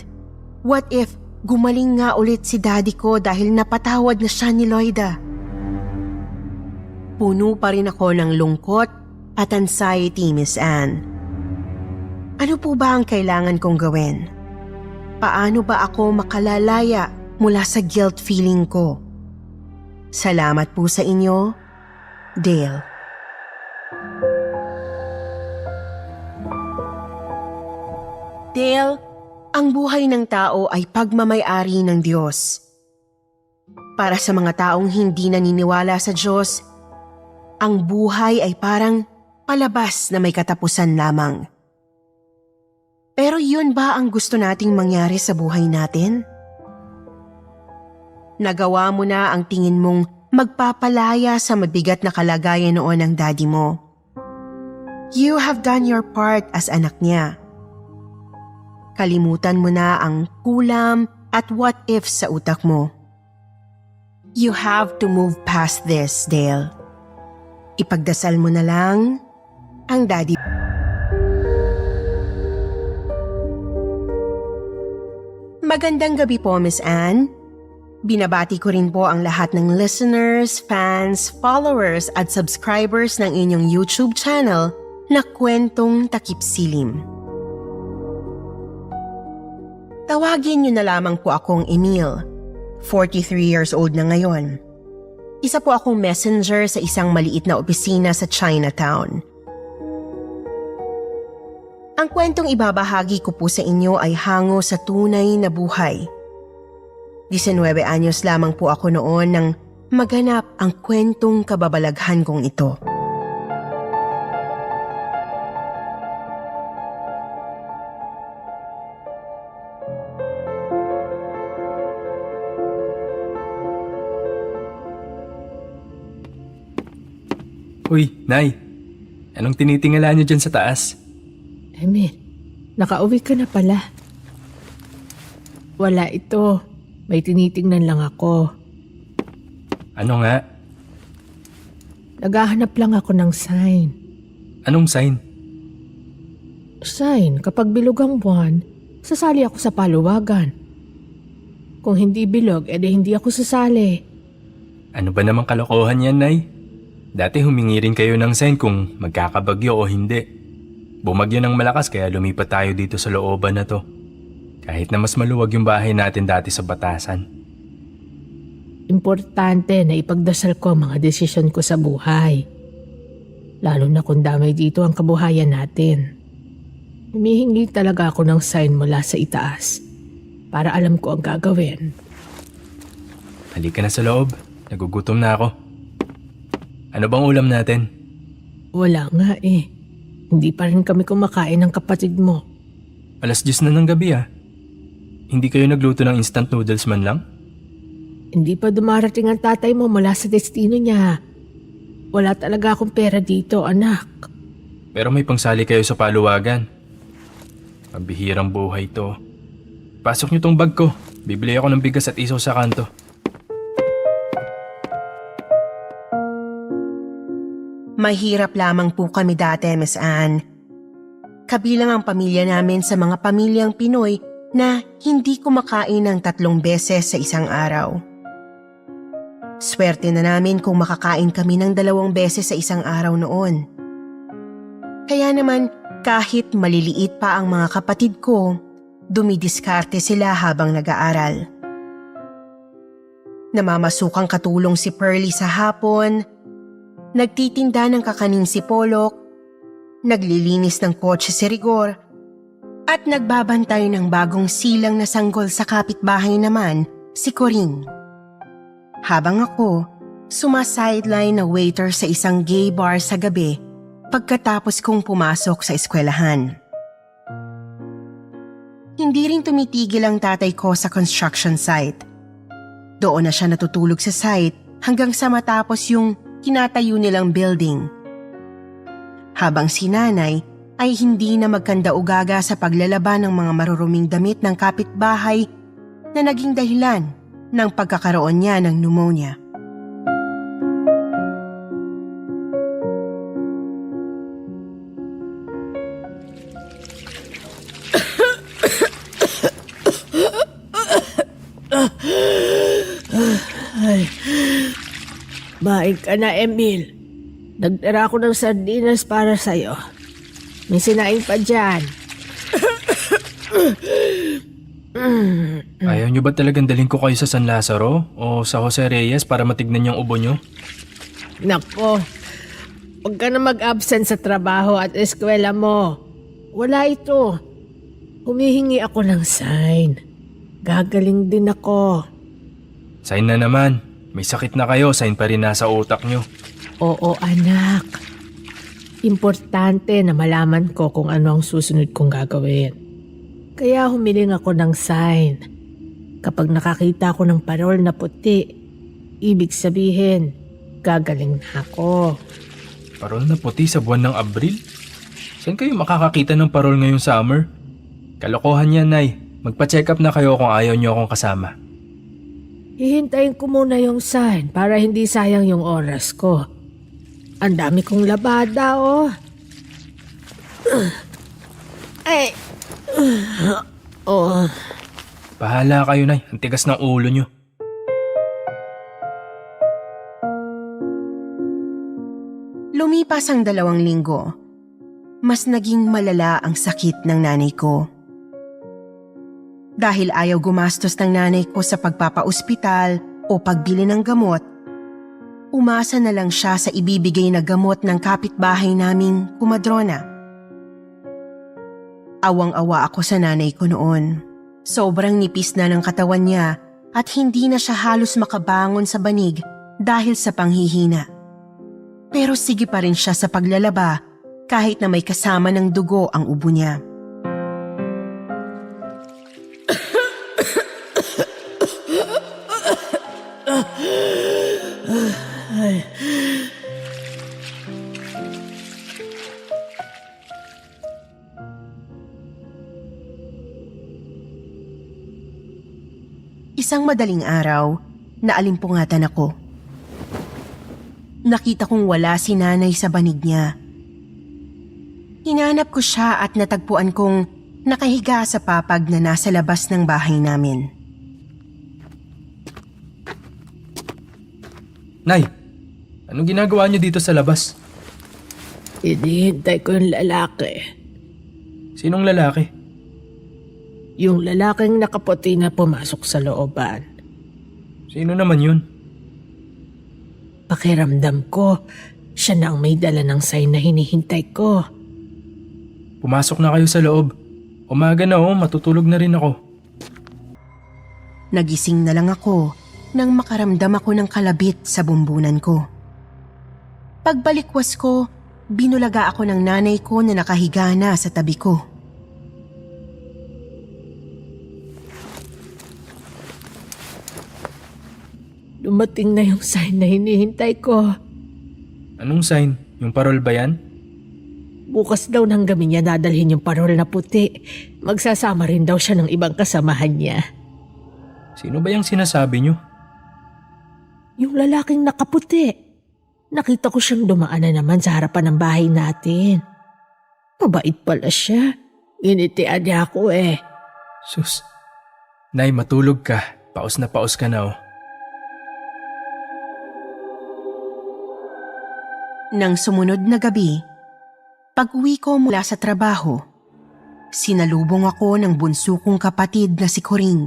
What if gumaling nga ulit si Daddy ko dahil napatawad na siya ni Loida? Puno pa rin ako ng lungkot at anxiety, Miss Anne. Ano po ba ang kailangan kong gawin? Paano ba ako makalalaya mula sa guilt feeling ko? Salamat po sa inyo, Dale. Dale, ang buhay ng tao ay pagmamay-ari ng Diyos. Para sa mga taong hindi naniniwala sa Diyos, ang buhay ay parang palabas na may katapusan lamang. Pero yun ba ang gusto nating mangyari sa buhay natin? Nagawa mo na ang tingin mong magpapalaya sa mabigat na kalagayan noon ng daddy mo. You have done your part as anak niya. Kalimutan mo na ang kulam at what if sa utak mo. You have to move past this, Dale. Ipagdasal mo na lang ang daddy. Magandang gabi po, Miss Anne. Binabati ko rin po ang lahat ng listeners, fans, followers at subscribers ng inyong YouTube channel na Kwentong Takip Silim. Tawagin niyo na lamang po akong Emil, 43 years old na ngayon. Isa po akong messenger sa isang maliit na opisina sa Chinatown. Ang kwentong ibabahagi ko po sa inyo ay hango sa tunay na buhay. 19 anyos lamang po ako noon nang maganap ang kwentong kababalaghan kong ito. Uy, Nay. Anong tinitingala niyo dyan sa taas? Emil, nakauwi ka na pala. Wala ito. May tinitingnan lang ako. Ano nga? Naghahanap lang ako ng sign. Anong sign? Sign, kapag bilog ang buwan, sasali ako sa paluwagan. Kung hindi bilog, edi hindi ako sasali. Ano ba namang kalokohan yan, Nay? Dati humingi rin kayo ng sign kung magkakabagyo o hindi. Bumagyo ng malakas kaya lumipat tayo dito sa looban na to. Kahit na mas maluwag yung bahay natin dati sa Batasan. Importante na ipagdasal ko ang mga desisyon ko sa buhay. Lalo na kung damay dito ang kabuhayan natin. Humihingi talaga ako ng sign mula sa itaas para alam ko ang gagawin. Halika na sa loob. Nagugutom na ako. Ano bang ulam natin? Wala nga eh. Hindi pa rin kami kumakain ng kapatid mo. 10:00 na ng gabi ah. Hindi kayo nagluto ng instant noodles man lang? Hindi pa dumarating ang tatay mo mula sa destino niya. Wala talaga akong pera dito, anak. Pero may pangsali kayo sa paluwagan. Pambihirang buhay to. Pasok niyo tong bag ko. Bibili ako ng bigas at isaw sa kanto. Mahirap lamang po kami dati, Miss Anne. Kabilang ang pamilya namin sa mga pamilyang Pinoy na hindi kumakain ng 3 beses sa isang araw. Swerte na namin kung makakain kami ng 2 beses sa isang araw noon. Kaya naman, kahit maliliit pa ang mga kapatid ko, dumidiskarte sila habang nag-aaral. Namamasukang katulong si Pearly sa hapon, nagtitinda ng kakaning si Polok, naglilinis ng kotse si Rigor, at nagbabantay ng bagong silang na sanggol sa kapitbahay naman si Coring. Habang ako, sumasideline na waiter sa isang gay bar sa gabi pagkatapos kong pumasok sa eskwelahan. Hindi rin tumitigil ang tatay ko sa construction site. Doon na siya natutulog sa site hanggang sa matapos yung tinatayo nilang building. Habang si nanay ay hindi na magkanda-ugaga sa paglalaba ng mga maruruming damit ng kapitbahay na naging dahilan ng pagkakaroon niya ng pneumonia. Maing ka na, Emil. Nagdara ako ng sardinas para sa'yo. May sinaing pa dyan. Ayaw nyo ba talagang dalhin ko kayo sa San Lazaro o sa Jose Reyes para matignan yung ubo nyo? Nako, huwag ka na mag-absent sa trabaho at eskwela mo. Wala ito. Humihingi ako ng sign. Gagaling din ako. Sign na naman. May sakit na kayo, sign pa rin nasa utak nyo. Oo, anak. Importante na malaman ko kung ano ang susunod kong gagawin. Kaya humiling ako ng sign. Kapag nakakita ko ng parol na puti, ibig sabihin, gagaling na ako. Parol na puti sa buwan ng Abril? Saan kayo makakakita ng parol ngayong summer? Kalokohan yan, Nay. Magpa-check up na kayo kung ayaw nyo akong kasama. Hihintayin ko muna yung sign para hindi sayang yung oras ko. Ang dami kong labada, oh. Ay. Oh. Bahala kayo, Nay. Ang tigas ng ulo nyo. Lumipas ang 2 linggo. Mas naging malala ang sakit ng nanay ko. Dahil ayaw gumastos ng nanay ko sa pagpapaospital o pagbili ng gamot, umasa na lang siya sa ibibigay na gamot ng kapitbahay naming kumadrona. Awang-awa ako sa nanay ko noon. Sobrang nipis na ng katawan niya at hindi na siya halos makabangon sa banig dahil sa panghihina. Pero sige pa rin siya sa paglalaba kahit na may kasama ng dugo ang ubo niya. Isang madaling araw, naalimpungatan ako. Nakita kong wala si nanay sa banig niya. Hinanap ko siya at natagpuan kong nakahiga sa papag na nasa labas ng bahay namin. Nay, anong ginagawa niyo dito sa labas? Hinihintay ko yung lalaki. Sinong lalaki? Yung lalaking nakaputi na pumasok sa looban. Sino naman yun? Pakiramdam ko, siya na ang may dala ng sign na hinihintay ko. Pumasok na kayo sa loob. Umaga na matutulog na rin ako. Nagising na lang ako nang makaramdam ako ng kalabit sa bumbunan ko. Pagbalikwas ko, binulaga ako ng nanay ko na nakahiga na sa tabi ko. Dumating na yung sign na hinihintay ko. Anong sign? Yung parol ba yan? Bukas daw ng gabi niya dadalhin yung parol na puti. Magsasama rin daw siya ng ibang kasamahan niya. Sino ba yung sinasabi niyo? Yung lalaking nakaputi. Nakita ko siyang dumaan na naman sa harapan ng bahay natin. Mabait pala siya. Initian niya ako eh. Sus. Nay, matulog ka. Paus na paus ka na Nang sumunod na gabi, pag-uwi ko mula sa trabaho, sinalubong ako ng bunso kong kapatid na si Coring.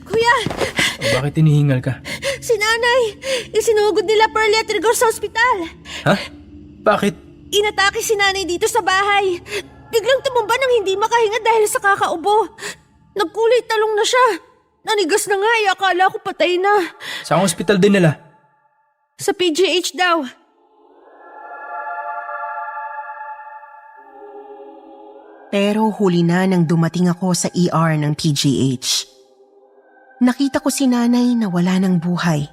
Kuya! Bakit hinihingal ka? Si nanay! Isinugod nila Pearlie at Rigor sa ospital. Ha? Bakit? Inatake si nanay dito sa bahay. Biglang tumumba nang hindi makahinga dahil sa kakaubo. Nagkulay talong na siya. Nanigas na nga akala ko patay na. Saan ospital din nila? Sa PGH daw. Pero huli na nang dumating ako sa ER ng PGH. Nakita ko si nanay na wala ng buhay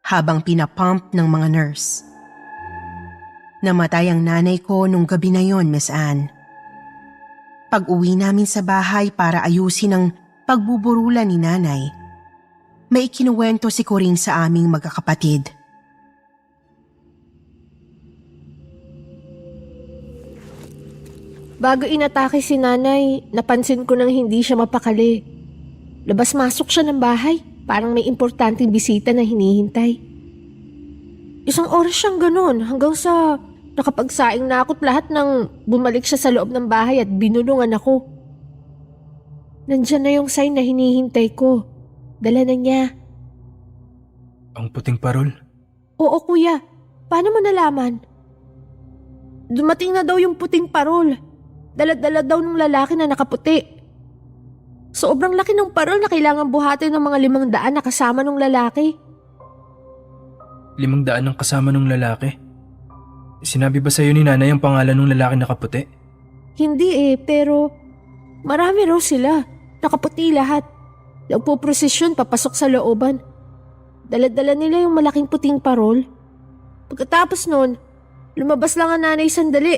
habang pinapump ng mga nurse. Namatay ang nanay ko nung gabi na yon, Miss Anne. Pag-uwi namin sa bahay para ayusin ang pagbuburulan ni nanay, may ikinuwento si Coring sa aming magkakapatid. Bago inatake si nanay, napansin ko nang hindi siya mapakali. Labas-masok siya ng bahay, parang may importanteng bisita na hinihintay. Isang oras siyang ganun hanggang sa nakapagsaing na ako't lahat nang bumalik siya sa loob ng bahay at binulungan ako. Nandyan na yung sign na hinihintay ko. Dala na niya. Ang puting parol? Oo kuya, paano mo nalaman? Dumating na daw yung puting parol. Dala-dala daw ng lalaki na nakaputi. Sobrang laki ng parol na kailangan buhatin ng mga 500 na kasama ng lalaki. 500 ang kasama ng lalaki? Sinabi ba sa'yo ni nanay ang pangalan ng lalaki nakaputi? Hindi pero marami raw sila. Nakaputi lahat. Nagpo-prosesyon papasok sa looban. Dala-dala nila yung malaking puting parol. Pagkatapos nun, lumabas lang ang nanay sandali.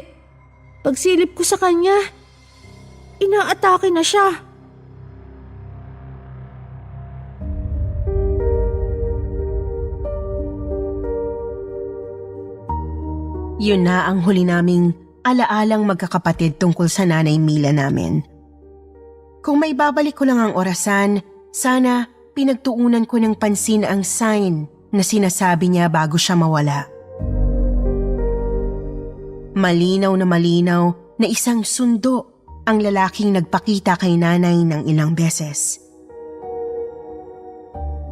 Pagsilip ko sa kanya, inaatake na siya. Yun na ang huli naming alaalang magkakapatid tungkol sa nanay Mila namin. Kung may babalik ko lang ang orasan, sana pinagtuunan ko ng pansin ang sign na sinasabi niya bago siya mawala. Malinaw na isang sundo ang lalaking nagpakita kay nanay ng ilang beses.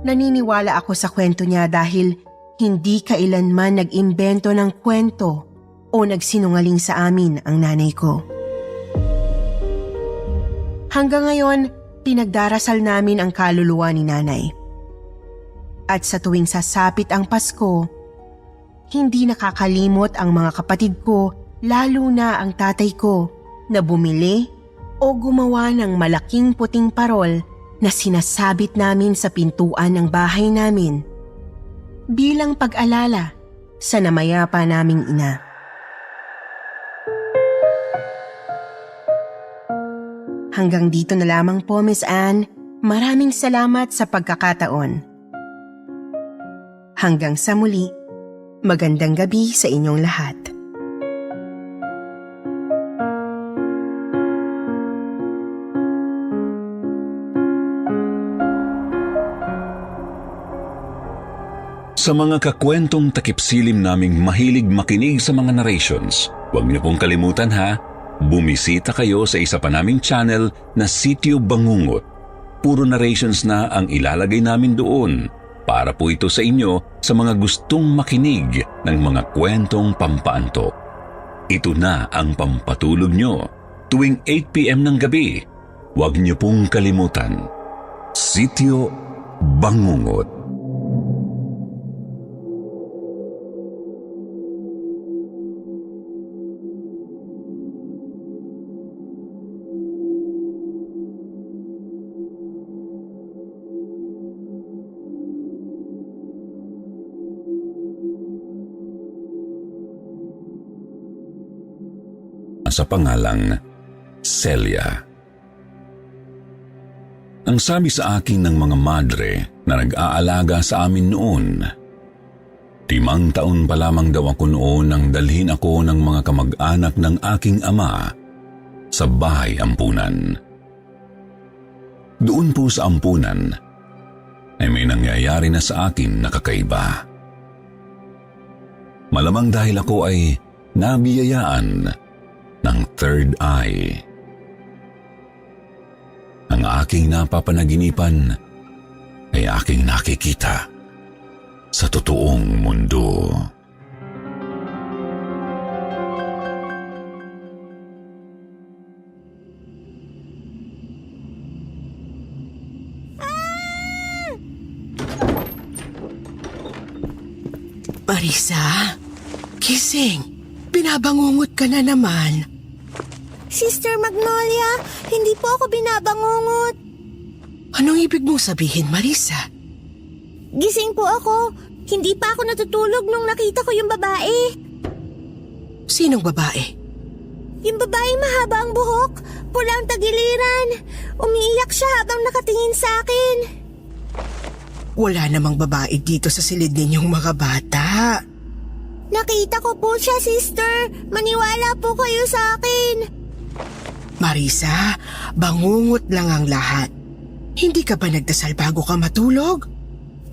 Naniniwala ako sa kwento niya dahil hindi kailanman nag-imbento ng kwento o nagsinungaling sa amin ang nanay ko. Hanggang ngayon, pinagdarasal namin ang kaluluwa ni nanay. At sa tuwing sasapit ang Pasko, hindi nakakalimot ang mga kapatid ko, lalo na ang tatay ko, na bumili o gumawa ng malaking puting parol na sinasabit namin sa pintuan ng bahay namin bilang pag-alala sa namayapa naming ina. Hanggang dito na lamang po, Miss Anne. Maraming salamat sa pagkakataon. Hanggang sa muli, magandang gabi sa inyong lahat. Sa mga kakwentong takipsilim naming mahilig makinig sa mga narrations, huwag niyo pong kalimutan ha, bumisita kayo sa isa pa naming channel na Sitio Bangungot. Puro narrations na ang ilalagay namin doon para po ito sa inyo sa mga gustong makinig ng mga kwentong pampaantok. Ito na ang pampatulog nyo tuwing 8 p.m. ng gabi. Huwag niyo pong kalimutan. Sitio Bangungot. Sa pangalang Celia. Ang sabi sa akin ng mga madre na nag-aalaga sa amin noon, 5 taon pa lamang daw ako noon nang dalhin ako ng mga kamag-anak ng aking ama sa bahay ampunan. Doon po sa ampunan ay may nangyayari na sa akin na kakaiba. Malamang dahil ako ay nabiyayaan ng third eye. Ang aking napapanaginipan ay aking nakikita sa totoong mundo. Marisa, gising. Binabangungot ka na naman. Sister Magnolia, hindi po ako binabangungot. Anong ibig mong sabihin, Marisa? Gising po ako. Hindi pa ako natutulog nung nakita ko yung babae. Sinong babae? Yung babaeng mahaba ang buhok, pula ang tagiliran. Umiiyak siya habang nakatingin sa akin. Wala namang babae dito sa silid ninyong mga bata. Nakita ko po siya, sister. Maniwala po kayo sa akin. Marisa, bangungot lang ang lahat. Hindi ka ba nagdasal bago ka matulog?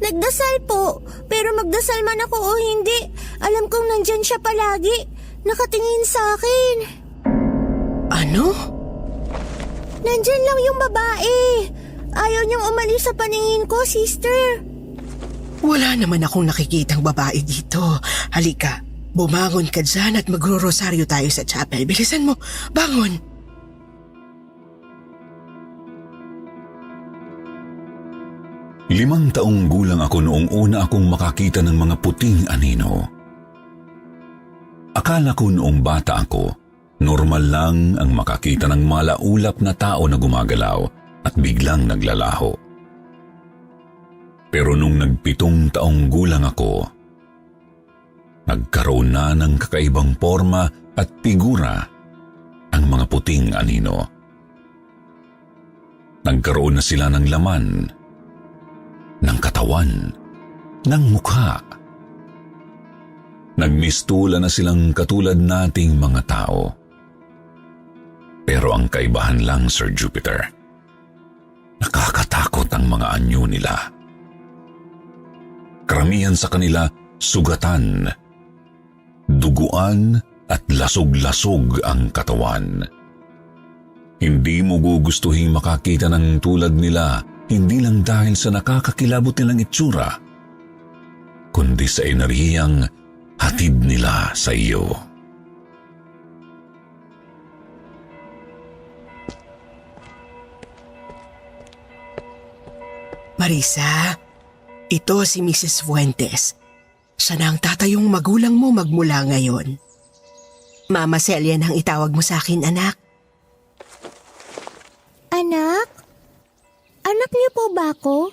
Nagdasal po, pero magdasal man ako o hindi, alam kong nandyan siya palagi. Nakatingin sa akin. Ano? Nandyan lang yung babae. Ayaw niyang umalis sa paningin ko, sister. Wala naman akong nakikitang babae dito. Halika, bumangon ka dyan at magro-rosaryo tayo sa chapel. Bilisan mo, bangon! Limang taong gulang ako noong una akong makakita ng mga puting anino. Akala ko noong bata ako, normal lang ang makakita ng malaulap na tao na gumagalaw at biglang naglalaho. Pero nung 7 taong gulang ako, nagkaroon na ng kakaibang forma at figura ang mga puting anino. Nagkaroon na sila ng laman, ng katawan, ng mukha. Nagmistula na silang katulad nating mga tao. Pero ang kaibahan lang, Sir Jupiter, nakakatakot ang mga anyo nila. Karamihan sa kanila sugatan, duguan at lasog-lasog ang katawan. Hindi mo gugustuhin makakita ng tulad nila, hindi lang dahil sa nakakakilabot nilang itsura, kundi sa enerhiyang hatid nila sa iyo. Marisa, ito si Mrs. Fuentes. Siya na ang tatayong magulang mo magmula ngayon. Mama Celia nang itawag mo sa akin, anak. Anak? Anak niyo po ba ako?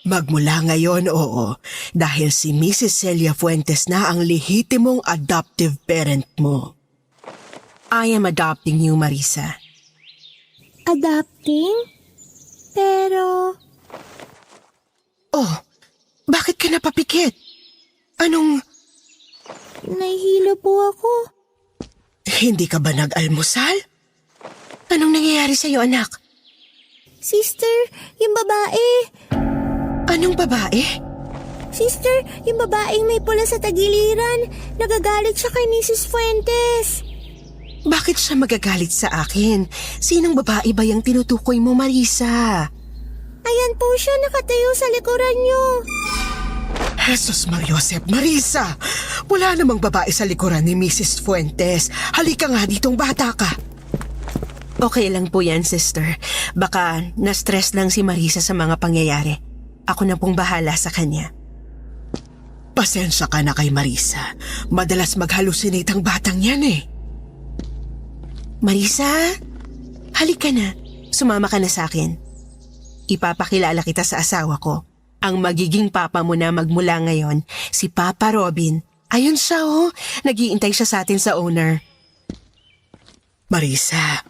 Magmula ngayon, oo. Dahil si Mrs. Celia Fuentes na ang lehitimong adoptive parent mo. I am adopting you, Marisa. adopting? Pero... Oh, bakit ka napapikit? Anong... Nahihilo po ako. Hindi ka ba nag-almusal? Anong nangyayari sa'yo, anak? Sister, yung babae. Anong babae? Sister, yung babaeng may pula sa tagiliran. Nagagalit siya kay Mrs. Fuentes. Bakit siya magagalit sa akin? Sinong babae ba yung tinutukoy mo, Marisa? Ayan po siya, nakatayo sa likuran niyo. Jesus Mariosep, Marisa! Wala namang babae sa likuran ni Mrs. Fuentes. Halika nga ditong bata ka. Okay lang po yan, sister. Baka na-stress lang si Marisa sa mga pangyayari. Ako na pong bahala sa kanya. Pasensya ka na kay Marisa. Madalas mag-hallucinate ang batang yan eh. Marisa, halika na. Sumama ka na sa akin. Ipapakilala kita sa asawa ko. Ang magiging papa mo na magmula ngayon, si Papa Robin. Ayun siya oh, nag-iintay siya sa atin sa owner. Marisa,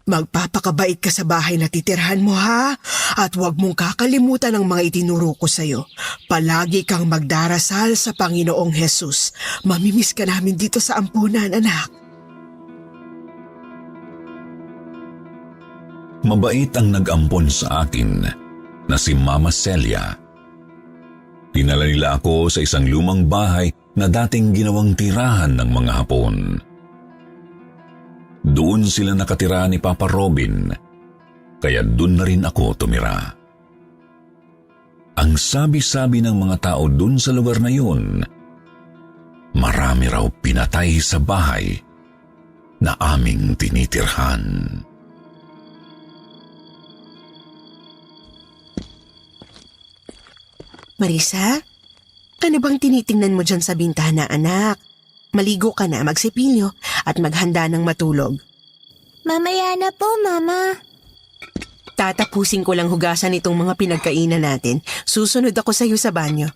magpapakabait ka sa bahay na titirhan mo ha? At huwag mong kakalimutan ang mga itinuro ko sa'yo. Palagi kang magdarasal sa Panginoong Jesus. Mamimiss ka namin dito sa ampunan, anak. Mabait ang nag-ampon sa akin na si Mama Celia. Dinala nila ako sa isang lumang bahay na dating ginawang tirahan ng mga Hapon. Doon sila nakatira ni Papa Robin, kaya doon na rin ako tumira. Ang sabi-sabi ng mga tao doon sa lugar na yun, marami raw pinatay sa bahay na aming tinitirhan. Marisa, ano bang tinitingnan mo dyan sa bintana, anak? Maligo ka na, magsipilyo at maghanda ng matulog. Mamaya na po, Mama. Tatapusin ko lang hugasan itong mga pinagkainan natin. Susunod ako sa iyo sa banyo.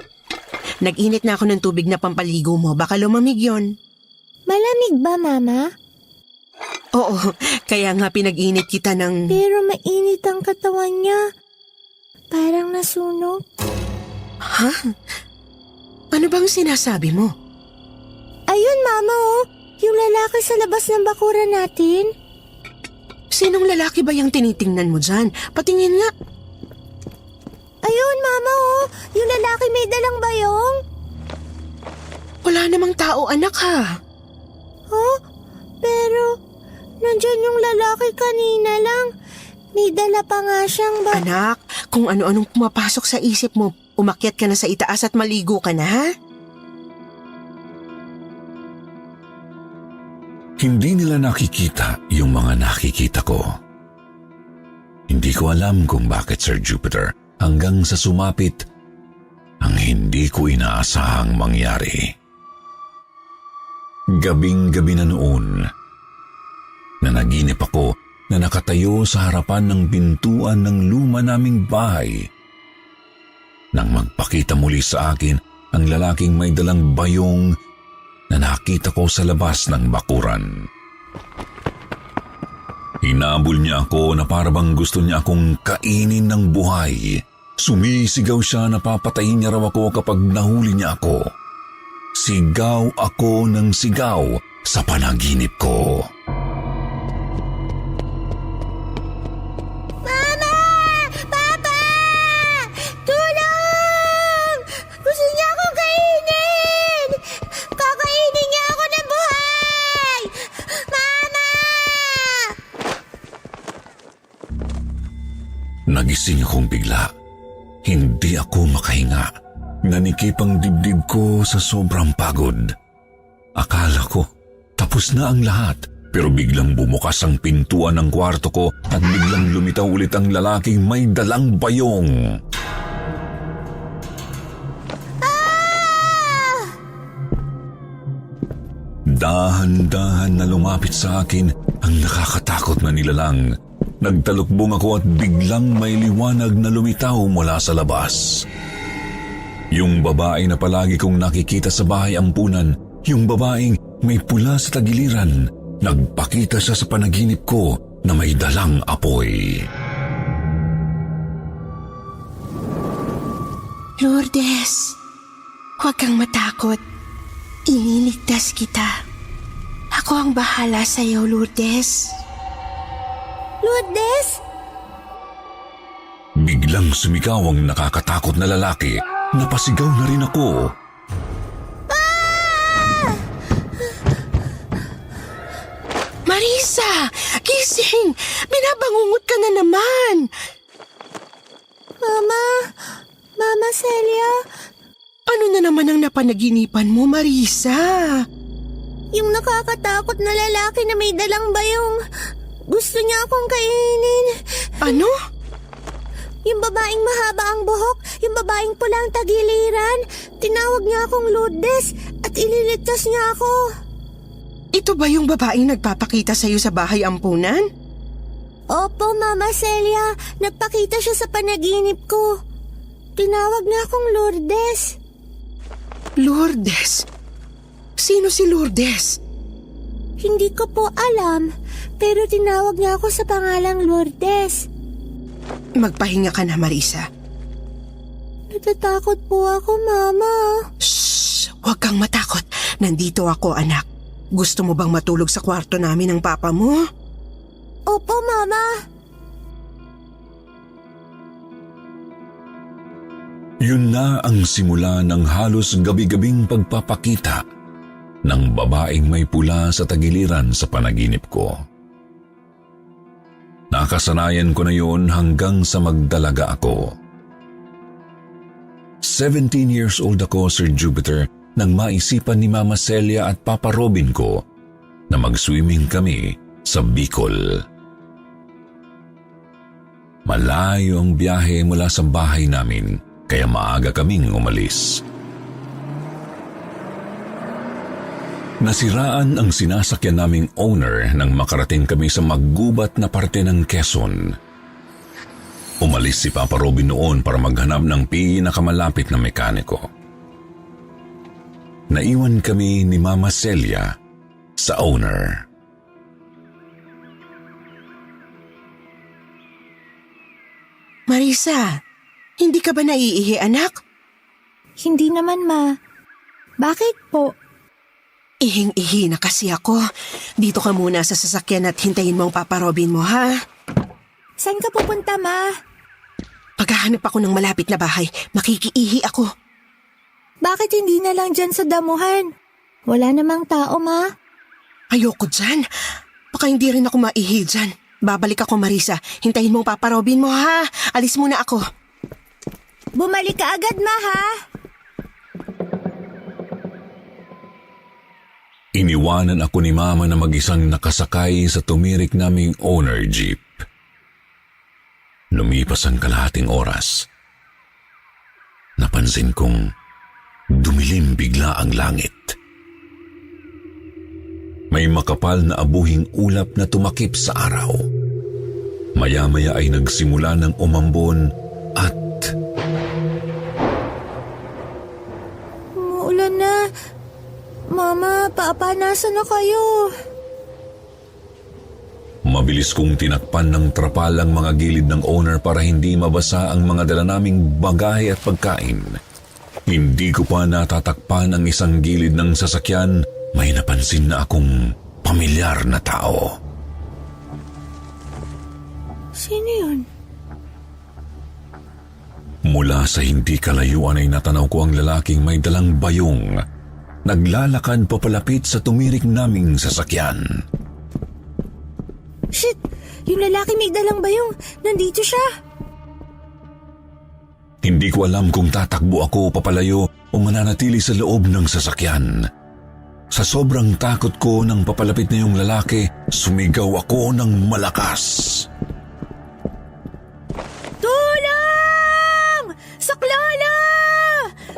Nag-init na ako ng tubig na pampaligo mo. Baka lumamig yon. Malamig ba, Mama? Oo, kaya nga pinag-init kita ng... Pero mainit ang katawan niya. Parang nasunog. Ha? Ano bang sinasabi mo? Ayun, Mama, oh. Yung lalaki sa labas ng bakuran natin. Sinong lalaki ba yung tinitingnan mo dyan? Patingin nga. Ayun, Mama, oh. Yung lalaki may dalang bayong. Wala namang tao, anak ha. Oh, pero nandyan yung lalaki kanina lang. May dala pa nga siyang Anak, kung ano-anong pumapasok sa isip mo, umakyat ka na sa itaas at maligo ka na, ha? Hindi nila nakikita yung mga nakikita ko. Hindi ko alam kung bakit, Sir Jupiter, hanggang sa sumapit ang hindi ko inaasahang mangyari. Gabing-gabi na noon, nanaginip ako na nakatayo sa harapan ng pintuan ng luma naming bahay. Nang magpakita muli sa akin ang lalaking may dalang bayong na nakita ko sa labas ng bakuran. Hinabol niya ako na parabang gusto niya akong kainin ng buhay. Sumisigaw siya na papatayin niya raw ako kapag nahuli niya ako. Sigaw ako ng sigaw sa panaginip ko. Mama! Papa! Tulong! Gusto niya akong kainin! Kakainin niya ako ng buhay! Mama! Nagising akong bigla. Hindi ako makahinga. Nanikip ang dibdib ko sa sobrang pagod. Akala ko tapos na ang lahat. Pero biglang bumukas ang pintuan ng kwarto ko at biglang lumitaw ulit ang lalaking may dalang bayong. Dahan-dahan na lumapit sa akin ang nakakatakot na nilalang. Nagtalukbong ako at biglang may liwanag na lumitaw mula sa labas. Yung babae na palagi kong nakikita sa bahay ampunan, yung babaeng may pula sa tagiliran, nagpakita siya sa panaginip ko na may dalang apoy. Lourdes, huwag kang matakot. Ililigtas kita. Ako ang bahala sa iyo, Lourdes. Lourdes! Biglang sumigaw ang nakakatakot na lalaki. Napasigaw na rin ako. Marisa! Gising! Binabangungot ka na naman! Mama Celia, Ano na naman ang napanaginipan mo, Marisa? yung nakakatakot na lalaki na may dalang bayong. Gusto niya akong kainin. Ano? Yung babaeng mahaba ang buhok, yung babaeng pulang tagiliran. Tinawag niya akong Lourdes at ililigtas niya ako. Ito ba yung babaeng nagpapakita sa'yo sa bahay ampunan? Opo, Mama Celia. Nagpakita siya sa panaginip ko. Tinawag niya akong Lourdes. Lourdes? Sino si Lourdes? Hindi ko po alam, pero tinawag niya ako sa pangalang Lourdes. Magpahinga ka na, Marisa. Natatakot po ako, Mama. Shh! Huwag kang matakot. Nandito ako, anak. Gusto mo bang matulog sa kwarto namin ng papa mo? Opo, Mama. Yun na ang simula ng halos gabi-gabing pagpapakita ng babaeng may pula sa tagiliran sa panaginip ko. Nakasanayan ko na yun hanggang sa magdalaga ako. 17 years old ako, Sir Jupiter, nang maisipan ni Mama Celia at Papa Robin ko na mag-swimming kami sa Bicol. Malayo ang biyahe mula sa bahay namin, kaya maaga kaming umalis. Nasiraan ang sinasakyan naming owner nang makarating kami sa maggubat na parte ng Quezon. Umalis si Papa Robin noon para maghanap ng pinakamalapit na mekaniko. Naiwan kami ni Mama Celia sa owner. Marisa, hindi ka ba naiihi, anak? Hindi naman, Ma. Bakit po? Ihing-ihi na kasi ako. Dito ka muna sa sasakyan at hintayin mo ang Papa Robin mo, ha? Saan ka pupunta, Ma? Paghahanap ako ng malapit na bahay, makikiihi ako. Bakit hindi na lang dyan sa damuhan? Wala namang tao, Ma. Ayoko dyan. Baka hindi rin ako maihi dyan. Babalik ako, Marisa. Hintayin mo ang Papa Robin mo, ha? Alis muna ako. Bumalik ka agad, Ma, ha? Iniwanan ako ni Mama na mag-isang nakasakay sa tumirik naming owner jeep. Lumipas ang kalahating oras. Napansin kong dumilim bigla ang langit. May makapal na abuhing ulap na tumakip sa araw. Maya-maya ay nagsimula ng umambon at Umuulan na. Mama, Papa, nasa na kayo? mabilis kong tinakpan ng trapal ang mga gilid ng owner para hindi mabasa ang mga dala naming bagahe at pagkain. Hindi ko pa natatakpan ang isang gilid ng sasakyan, may napansin na akong pamilyar na tao. Sino yun? Mula sa hindi kalayuan ay natanaw ko ang lalaking may dalang bayong. Naglalakad papalapit sa tumirik naming sasakyan. Shit! Yung lalaki may dalang bayong. Nandito siya. Hindi ko alam kung tatakbo ako papalayo o mananatili sa loob ng sasakyan. Sa sobrang takot ko nang papalapit na yung lalaki, sumigaw ako ng malakas. Tulong! Saklala!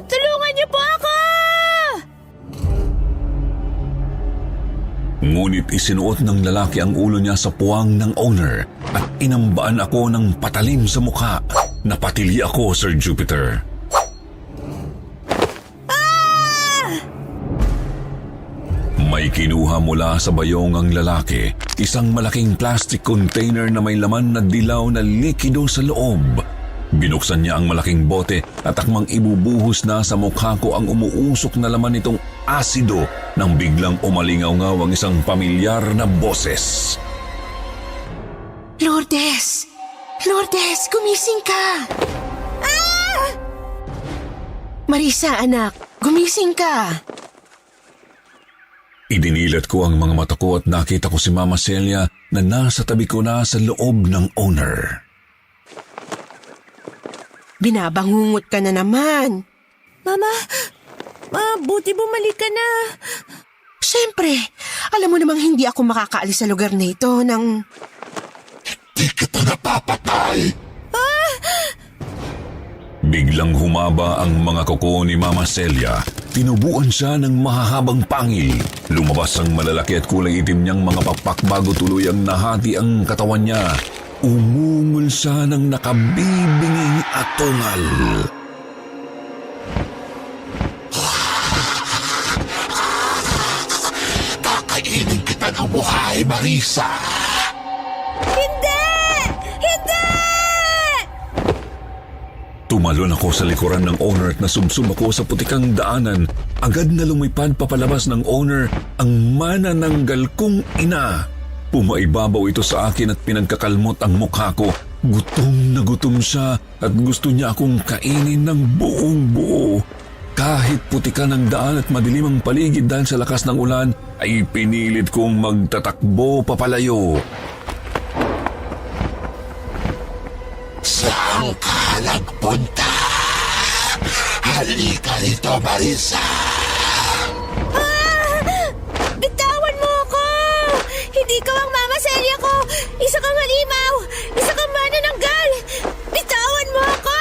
Tulungan niyo po ako! Ngunit isinuot ng lalaki ang ulo niya sa puwang ng owner at inambaan ako ng patalim sa mukha. Napatili ako, Sir Jupiter. May kinuha Kinuha mula sa bayong ang lalaki isang malaking plastic container na may laman na dilaw na likido sa loob. Binuksan niya ang malaking bote at akmang ibubuhos na sa mukha ko ang umuusok na laman nitong asido nang biglang umalingaw-ngaw ang isang pamilyar na boses. Lourdes! Lourdes, gumising ka! Ah! Marisa, anak, gumising ka! Idinilat ko ang mga mata ko at nakita ko si Mama Celia na nasa tabi ko na sa loob ng owner. Binabangungot ka na naman. Mama, buti bumalik ka na. Siyempre, alam mo namang hindi ako makakaalis sa lugar na ito nang... Di kita napapatay! Biglang humaba ang mga kuko ni Mama Celia. Tinubuan siya ng mahahabang pangil. Lumabas ang malalaki at kulay itim niyang mga pakpak bago tuluyang nahati ang katawan niya. Umungol siya ng nakabibinging atungal. Kakainin kita ng buhay, Marisa! Tumalon ako sa likuran ng owner at nasubsob ako sa putikang daanan. Agad na lumipad papalabas ng owner ang manananggal kong ina. Pumaibabaw ito sa akin at pinagkakalmot ang mukha ko. Gutom na gutom siya at gusto niya akong kainin ng buong buo. Kahit putikan ng daan at madilim ang paligid dahil sa lakas ng ulan, ay pinilit kong magtatakbo papalayo. Saan ka nagpunta? Halika rito, Marisa! Bitawan mo ako! Hindi ka ang Mama Celia ko! Isa kang halimaw! Isa kang manananggal! Bitawan mo ako!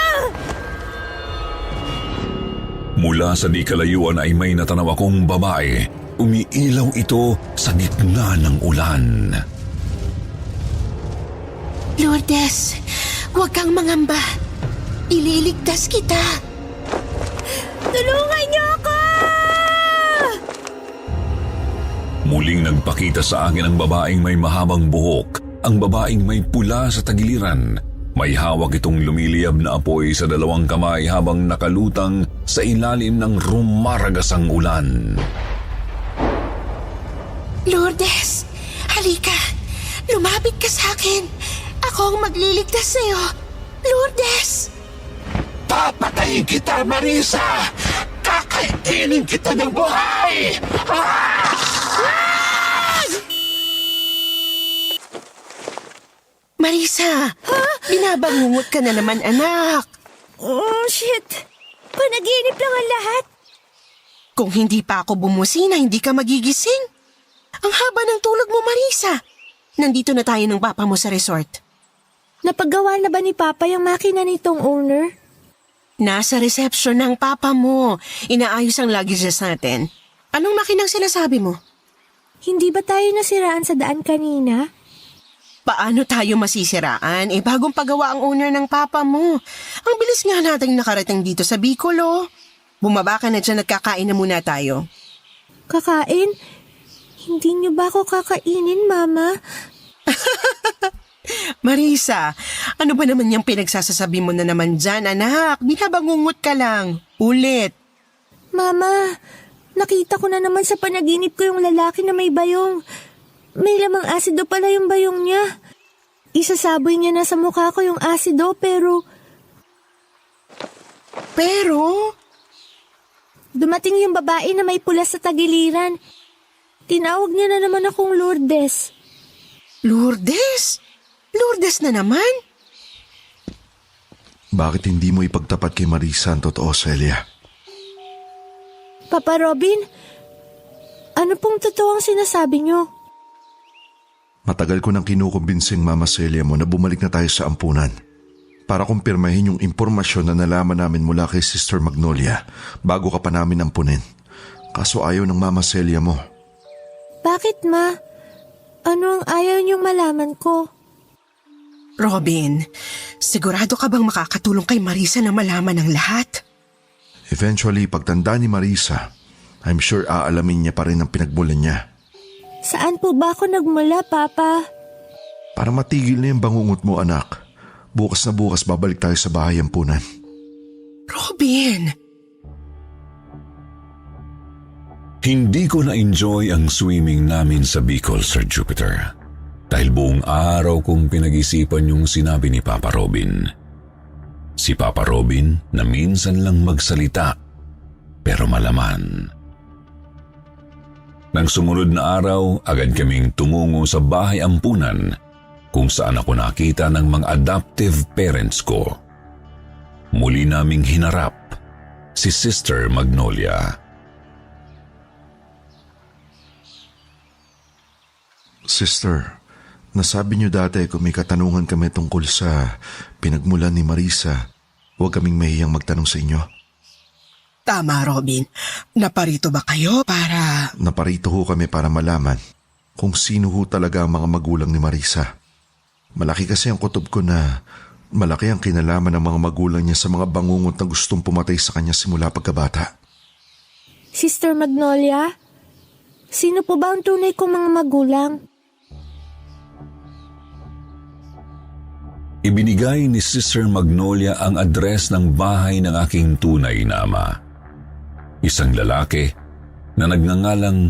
Mula sa di kalayuan ay may natanaw akong babae. Umiilaw ito sa gitna ng ulan. Lourdes, huwag kang mangamba. Ililigtas kita. Tulungan niyo ako! Muling nagpakita sa akin ang babaeng may mahabang buhok, ang babaeng may pula sa tagiliran. May hawak itong lumiliyab na apoy sa dalawang kamay habang nakalutang sa ilalim ng rumaragasang ulan. Lourdes, halika. Lumapit ka sa akin. Ako ang magliligtas sa'yo. Lourdes! Papatayin kita, Marisa! Kakainin kita ng buhay! Marisa, binabangungot ka na naman, anak. Oh, shit! Panaginip lang ang lahat. Kung hindi pa ako bumusina, hindi ka magigising. Ang haba ng tulog mo, Marisa. Nandito na tayo ng papa mo sa resort. Napagawa na ba ni Papa yung makina nitong owner? Nasa reception ng papa mo. Inaayos ang luggages natin. Anong makinang sinasabi mo? Hindi ba tayo nasiraan sa daan kanina? Paano tayo masisiraan? Bagong pagawa ang owner ng papa mo. Ang bilis nga nating nakarating dito sa Bicol, oh. Bumaba ka na dyan at kakain na muna tayo. Kakain? Hindi niyo ba ako kakainin, Mama? Marisa, ano ba naman yung pinagsasasabi mo na naman dyan, anak? Binabangungot ka lang. Ulit. Mama, nakita ko na naman sa panaginip ko yung lalaki na may bayong. May lamang asido pala yung bayong niya. Isasaboy niya na sa mukha ko yung asido pero... Pero? Dumating yung babae na may pula sa tagiliran. Tinawag niya na naman akong Lourdes. Lourdes? Lourdes na naman? Bakit hindi mo ipagtapat kay Marisa ang totoo, Celia? Papa Robin, ano pong totoo ang sinasabi niyo? Matagal ko nang kinukumbinsing Mama Celia mo na bumalik na tayo sa ampunan para kumpirmahin yung impormasyon na nalaman namin mula kay Sister Magnolia bago ka pa namin ampunin. Kaso ayaw ng Mama Celia mo. Bakit, Ma? Ano ang ayaw niyong malaman ko? Robin, sigurado ka bang makakatulong kay Marisa na malaman ang lahat? Eventually, pagtanda ni Marisa, I'm sure aalamin niya pa rin ang pinagmulan niya. Saan po ba ako nagmula, Papa? Para matigil na yung bangungot mo, anak. Bukas na bukas babalik tayo sa bahay ampunan. Robin! Hindi ko na-enjoy ang swimming namin sa Bicol, Sir Jupiter. Dahil buong araw kong pinag-isipan yung sinabi ni Papa Robin. Si Papa Robin na minsan lang magsalita, pero malaman. Nang sumunod na araw, agad kaming tumungo sa bahay ampunan kung saan ako nakita ng mga adoptive parents ko. Muli naming hinarap si Sister Magnolia. Sister, nasabi niyo dati kung may katanungan kami tungkol sa pinagmulan ni Marisa, huwag kaming mahihiyang magtanong sa inyo. Tama, Robin. Naparito ba kayo para... Naparito ho kami para malaman kung sino ho talaga ang mga magulang ni Marisa. Malaki kasi ang kutob ko na malaki ang kinalaman ng mga magulang niya sa mga bangungot na gustong pumatay sa kanya simula pagkabata. Sister Magnolia, sino po ba ang tunay kong mga magulang? Ibinigay ni Sister Magnolia ang address ng bahay ng aking tunay na ama. Isang lalaki na nagngangalang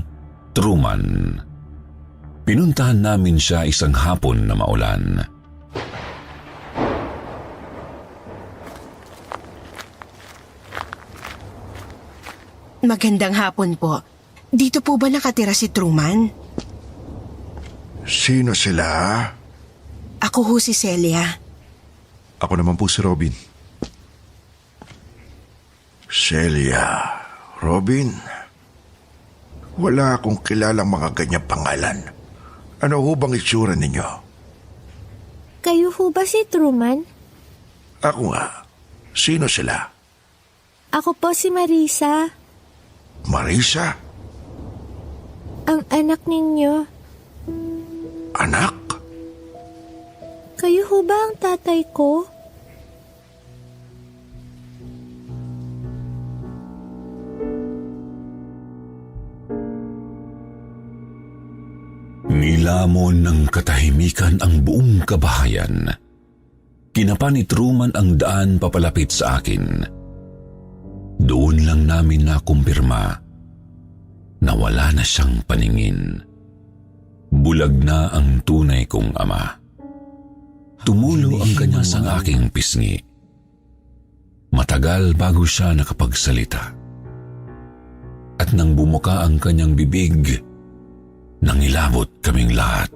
Truman. Pinuntahan namin siya isang hapon na maulan. Magandang hapon po. Dito po ba nakatira si Truman? Sino sila? Ako ho si Celia. Ako naman po si Robin. Celia. Robin? Wala akong kilalang mga ganyang pangalan. Ano ho bang itsura ninyo? Kayo ho ba si Truman? Ako nga. Sino sila? Ako po si Marisa, Marisa? ang anak ninyo. Anak? Kayo ho ba ang tatay ko? Nilamon ng katahimikan ang buong kabahayan. Kinapa ni Truman ang daan papalapit sa akin. Doon lang namin nakumpirma na wala na siyang paningin. Bulag na ang tunay kong ama. Tumulo ang kanya sa aking pisngi. Matagal bago siya nakapagsalita. At nang bumuka ang kanyang bibig, nangilabot kaming lahat.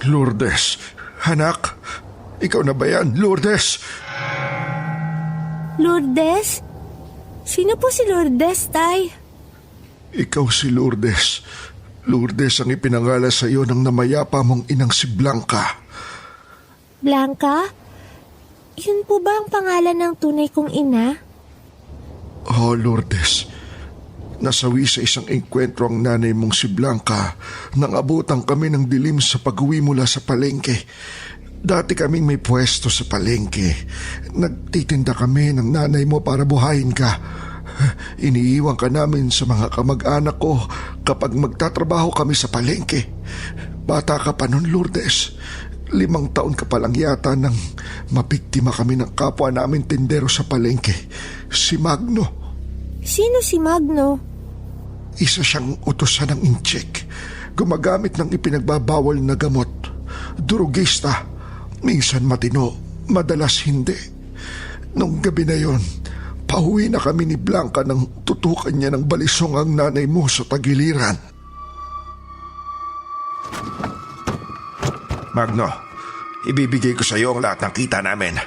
Lourdes, anak. Ikaw na ba yan, Lourdes? Lourdes? Sino po si Lourdes, Tay? Ikaw si Lourdes. Lourdes ang ipinangala sa iyo ng namayapa mong inang si Blanca. Blanca? Yun po ba ang pangalan ng tunay kong ina? Oh, Lourdes. Nasawi sa isang engkwentro ang nanay mong si Blanca nang abutan kami ng dilim sa pag-uwi mula sa palengke. Dati kaming may pwesto sa palengke. Nagtitinda kami ng nanay mo para buhayin ka. Iniiwan ka namin sa mga kamag-anak ko kapag magtatrabaho kami sa palengke. Bata ka pa nun, Lourdes. 5 taon ka pa lang yata nang mabiktima kami ng kapwa namin tindero sa palengke, si Magno. Sino si Magno? Isa siyang utusan ng incheck. Gumagamit ng ipinagbabawal na gamot. Durugista. Minsan matino, madalas hindi. Nung gabi na yon, pauwi na kami ni Blanca nang tutukan niya ng balisong ang nanay mo sa tagiliran. Magno, ibibigay ko sa iyo ang lahat ng kita namin.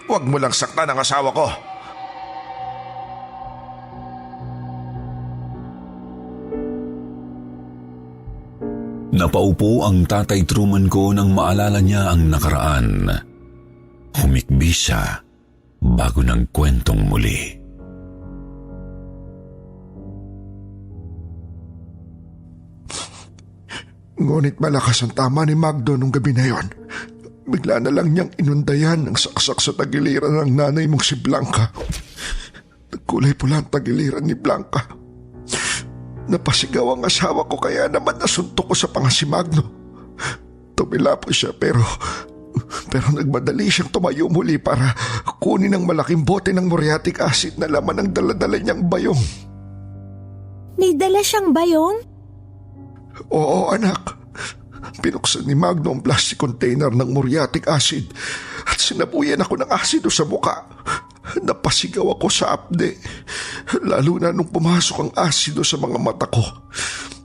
Huwag mo lang saktan ang asawa ko. Napaupo ang tatay Truman ko nang maalala niya ang nakaraan. Humikbi siya bago ng kwentong muli. Ngunit malakas ang tama ni Magdo nung gabi na yon. Bigla na lang niyang inundayan ng saksak sa tagiliran ng nanay mong si Blanca. Nagkulay pula ang tagiliran ni Blanca. Napasigaw ang asawa ko kaya naman nasuntok ko sa panga si Magno. Tumila po siya pero nagmadali siyang tumayo muli para kunin ang malaking bote ng muriatic acid na laman ng daladala niyang bayong. May dala siyang bayong? Oo, anak. Pinuksan ni Magno ang plastic container ng muriatic acid at sinabuyan ako ng asido sa muka. Napasigaw ako sa apde, lalo na nung pumasok ang asido sa mga mata ko.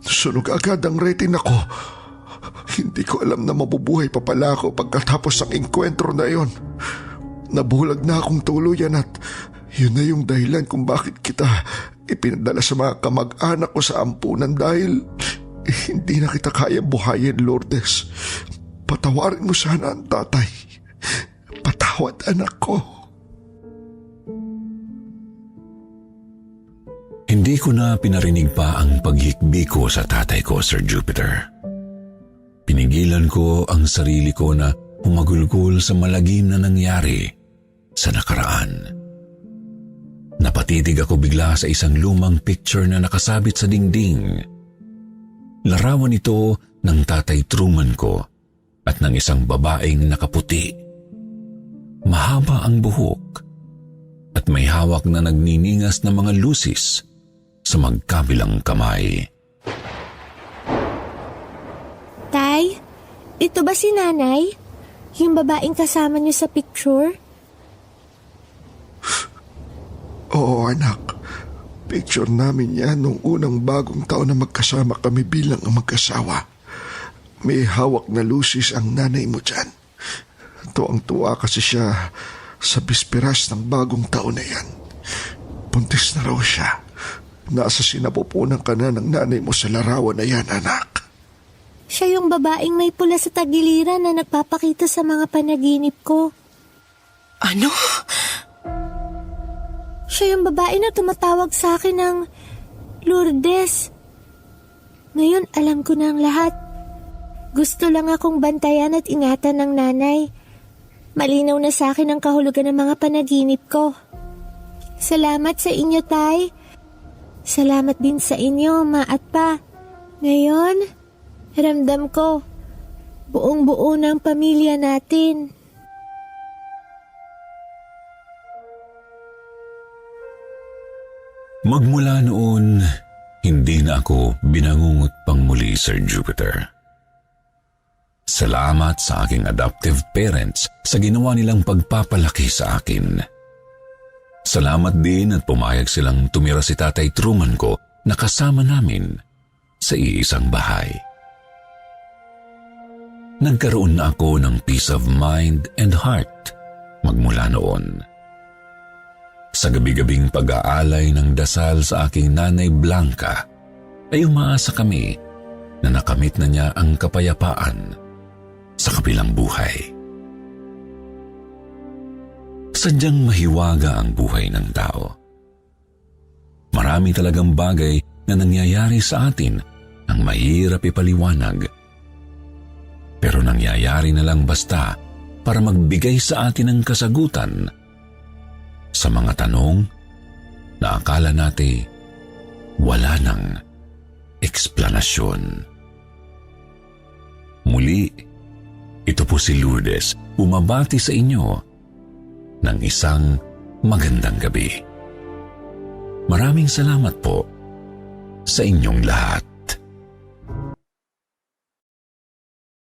Sunog agad ang retina ko. Hindi ko alam na mabubuhay pa pala ako pagkatapos ng engkwentro na yon. Nabulag na akong tuluyan at yun na yung dahilan kung bakit kita ipinadala sa mga kamag-anak ko sa ampunan dahil hindi na kita kaya buhayin, Lourdes. Patawarin mo sana ang tatay. Patawad, anak ko. Hindi ko na pinarinig pa ang paghikbi ko sa tatay ko, Sir Jupiter. Pinigilan ko ang sarili ko na humagulgol sa malagim na nangyari sa nakaraan. Napatitig ako bigla sa isang lumang picture na nakasabit sa dingding. Larawan ito ng Tatay Truman ko at ng isang babaeng nakaputi. Mahaba ang buhok at may hawak na nagniningas na mga lusis sa magkabilang kamay. Tay, ito ba si Nanay? Yung babaeng kasama niyo sa picture? Oo, anak. Picture namin yan nung unang bagong taon na magkasama kami bilang ang magkasawa. May hawak na lusis ang nanay mo dyan. Tuwang-tuwa kasi siya sa bisperas ng bagong taon na yan. Buntis na raw siya. Nasa sinapupunan ka na ng nanay mo sa larawan na yan, anak. Siya yung babaeng may pula sa tagiliran na nagpapakita sa mga panaginip ko. Ano? Siya yung babae na tumatawag sa akin ng Lourdes. Ngayon alam ko na ang lahat. Gusto lang akong bantayan at ingatan ng nanay. Malinaw na sa akin ang kahulugan ng mga panaginip ko. Salamat sa inyo, Tay. Salamat din sa inyo, Ma at Pa. Ngayon, ramdam ko, buong-buo na ang pamilya natin. Magmula noon, hindi na ako binangungot pang muli, Sir Jupiter. Salamat sa aking adoptive parents sa ginawa nilang pagpapalaki sa akin. Salamat din at pumayag silang tumira si Tatay Truman ko na kasama namin sa iisang bahay. Nagkaroon na ako ng peace of mind and heart magmula noon. Sa gabi-gabing pag-aalay ng dasal sa aking nanay Blanca, ay umaasa kami na nakamit na niya ang kapayapaan sa kabilang buhay. Sadyang mahiwaga ang buhay ng tao. Marami talagang bagay na nangyayari sa atin ang mahirap ipaliwanag. Pero nangyayari na lang basta para magbigay sa atin ng kasagutan sa mga tanong na akala natin wala nang eksplanasyon. Muli, ito po si Lourdes, bumabati sa inyo ng isang magandang gabi. Maraming salamat po sa inyong lahat.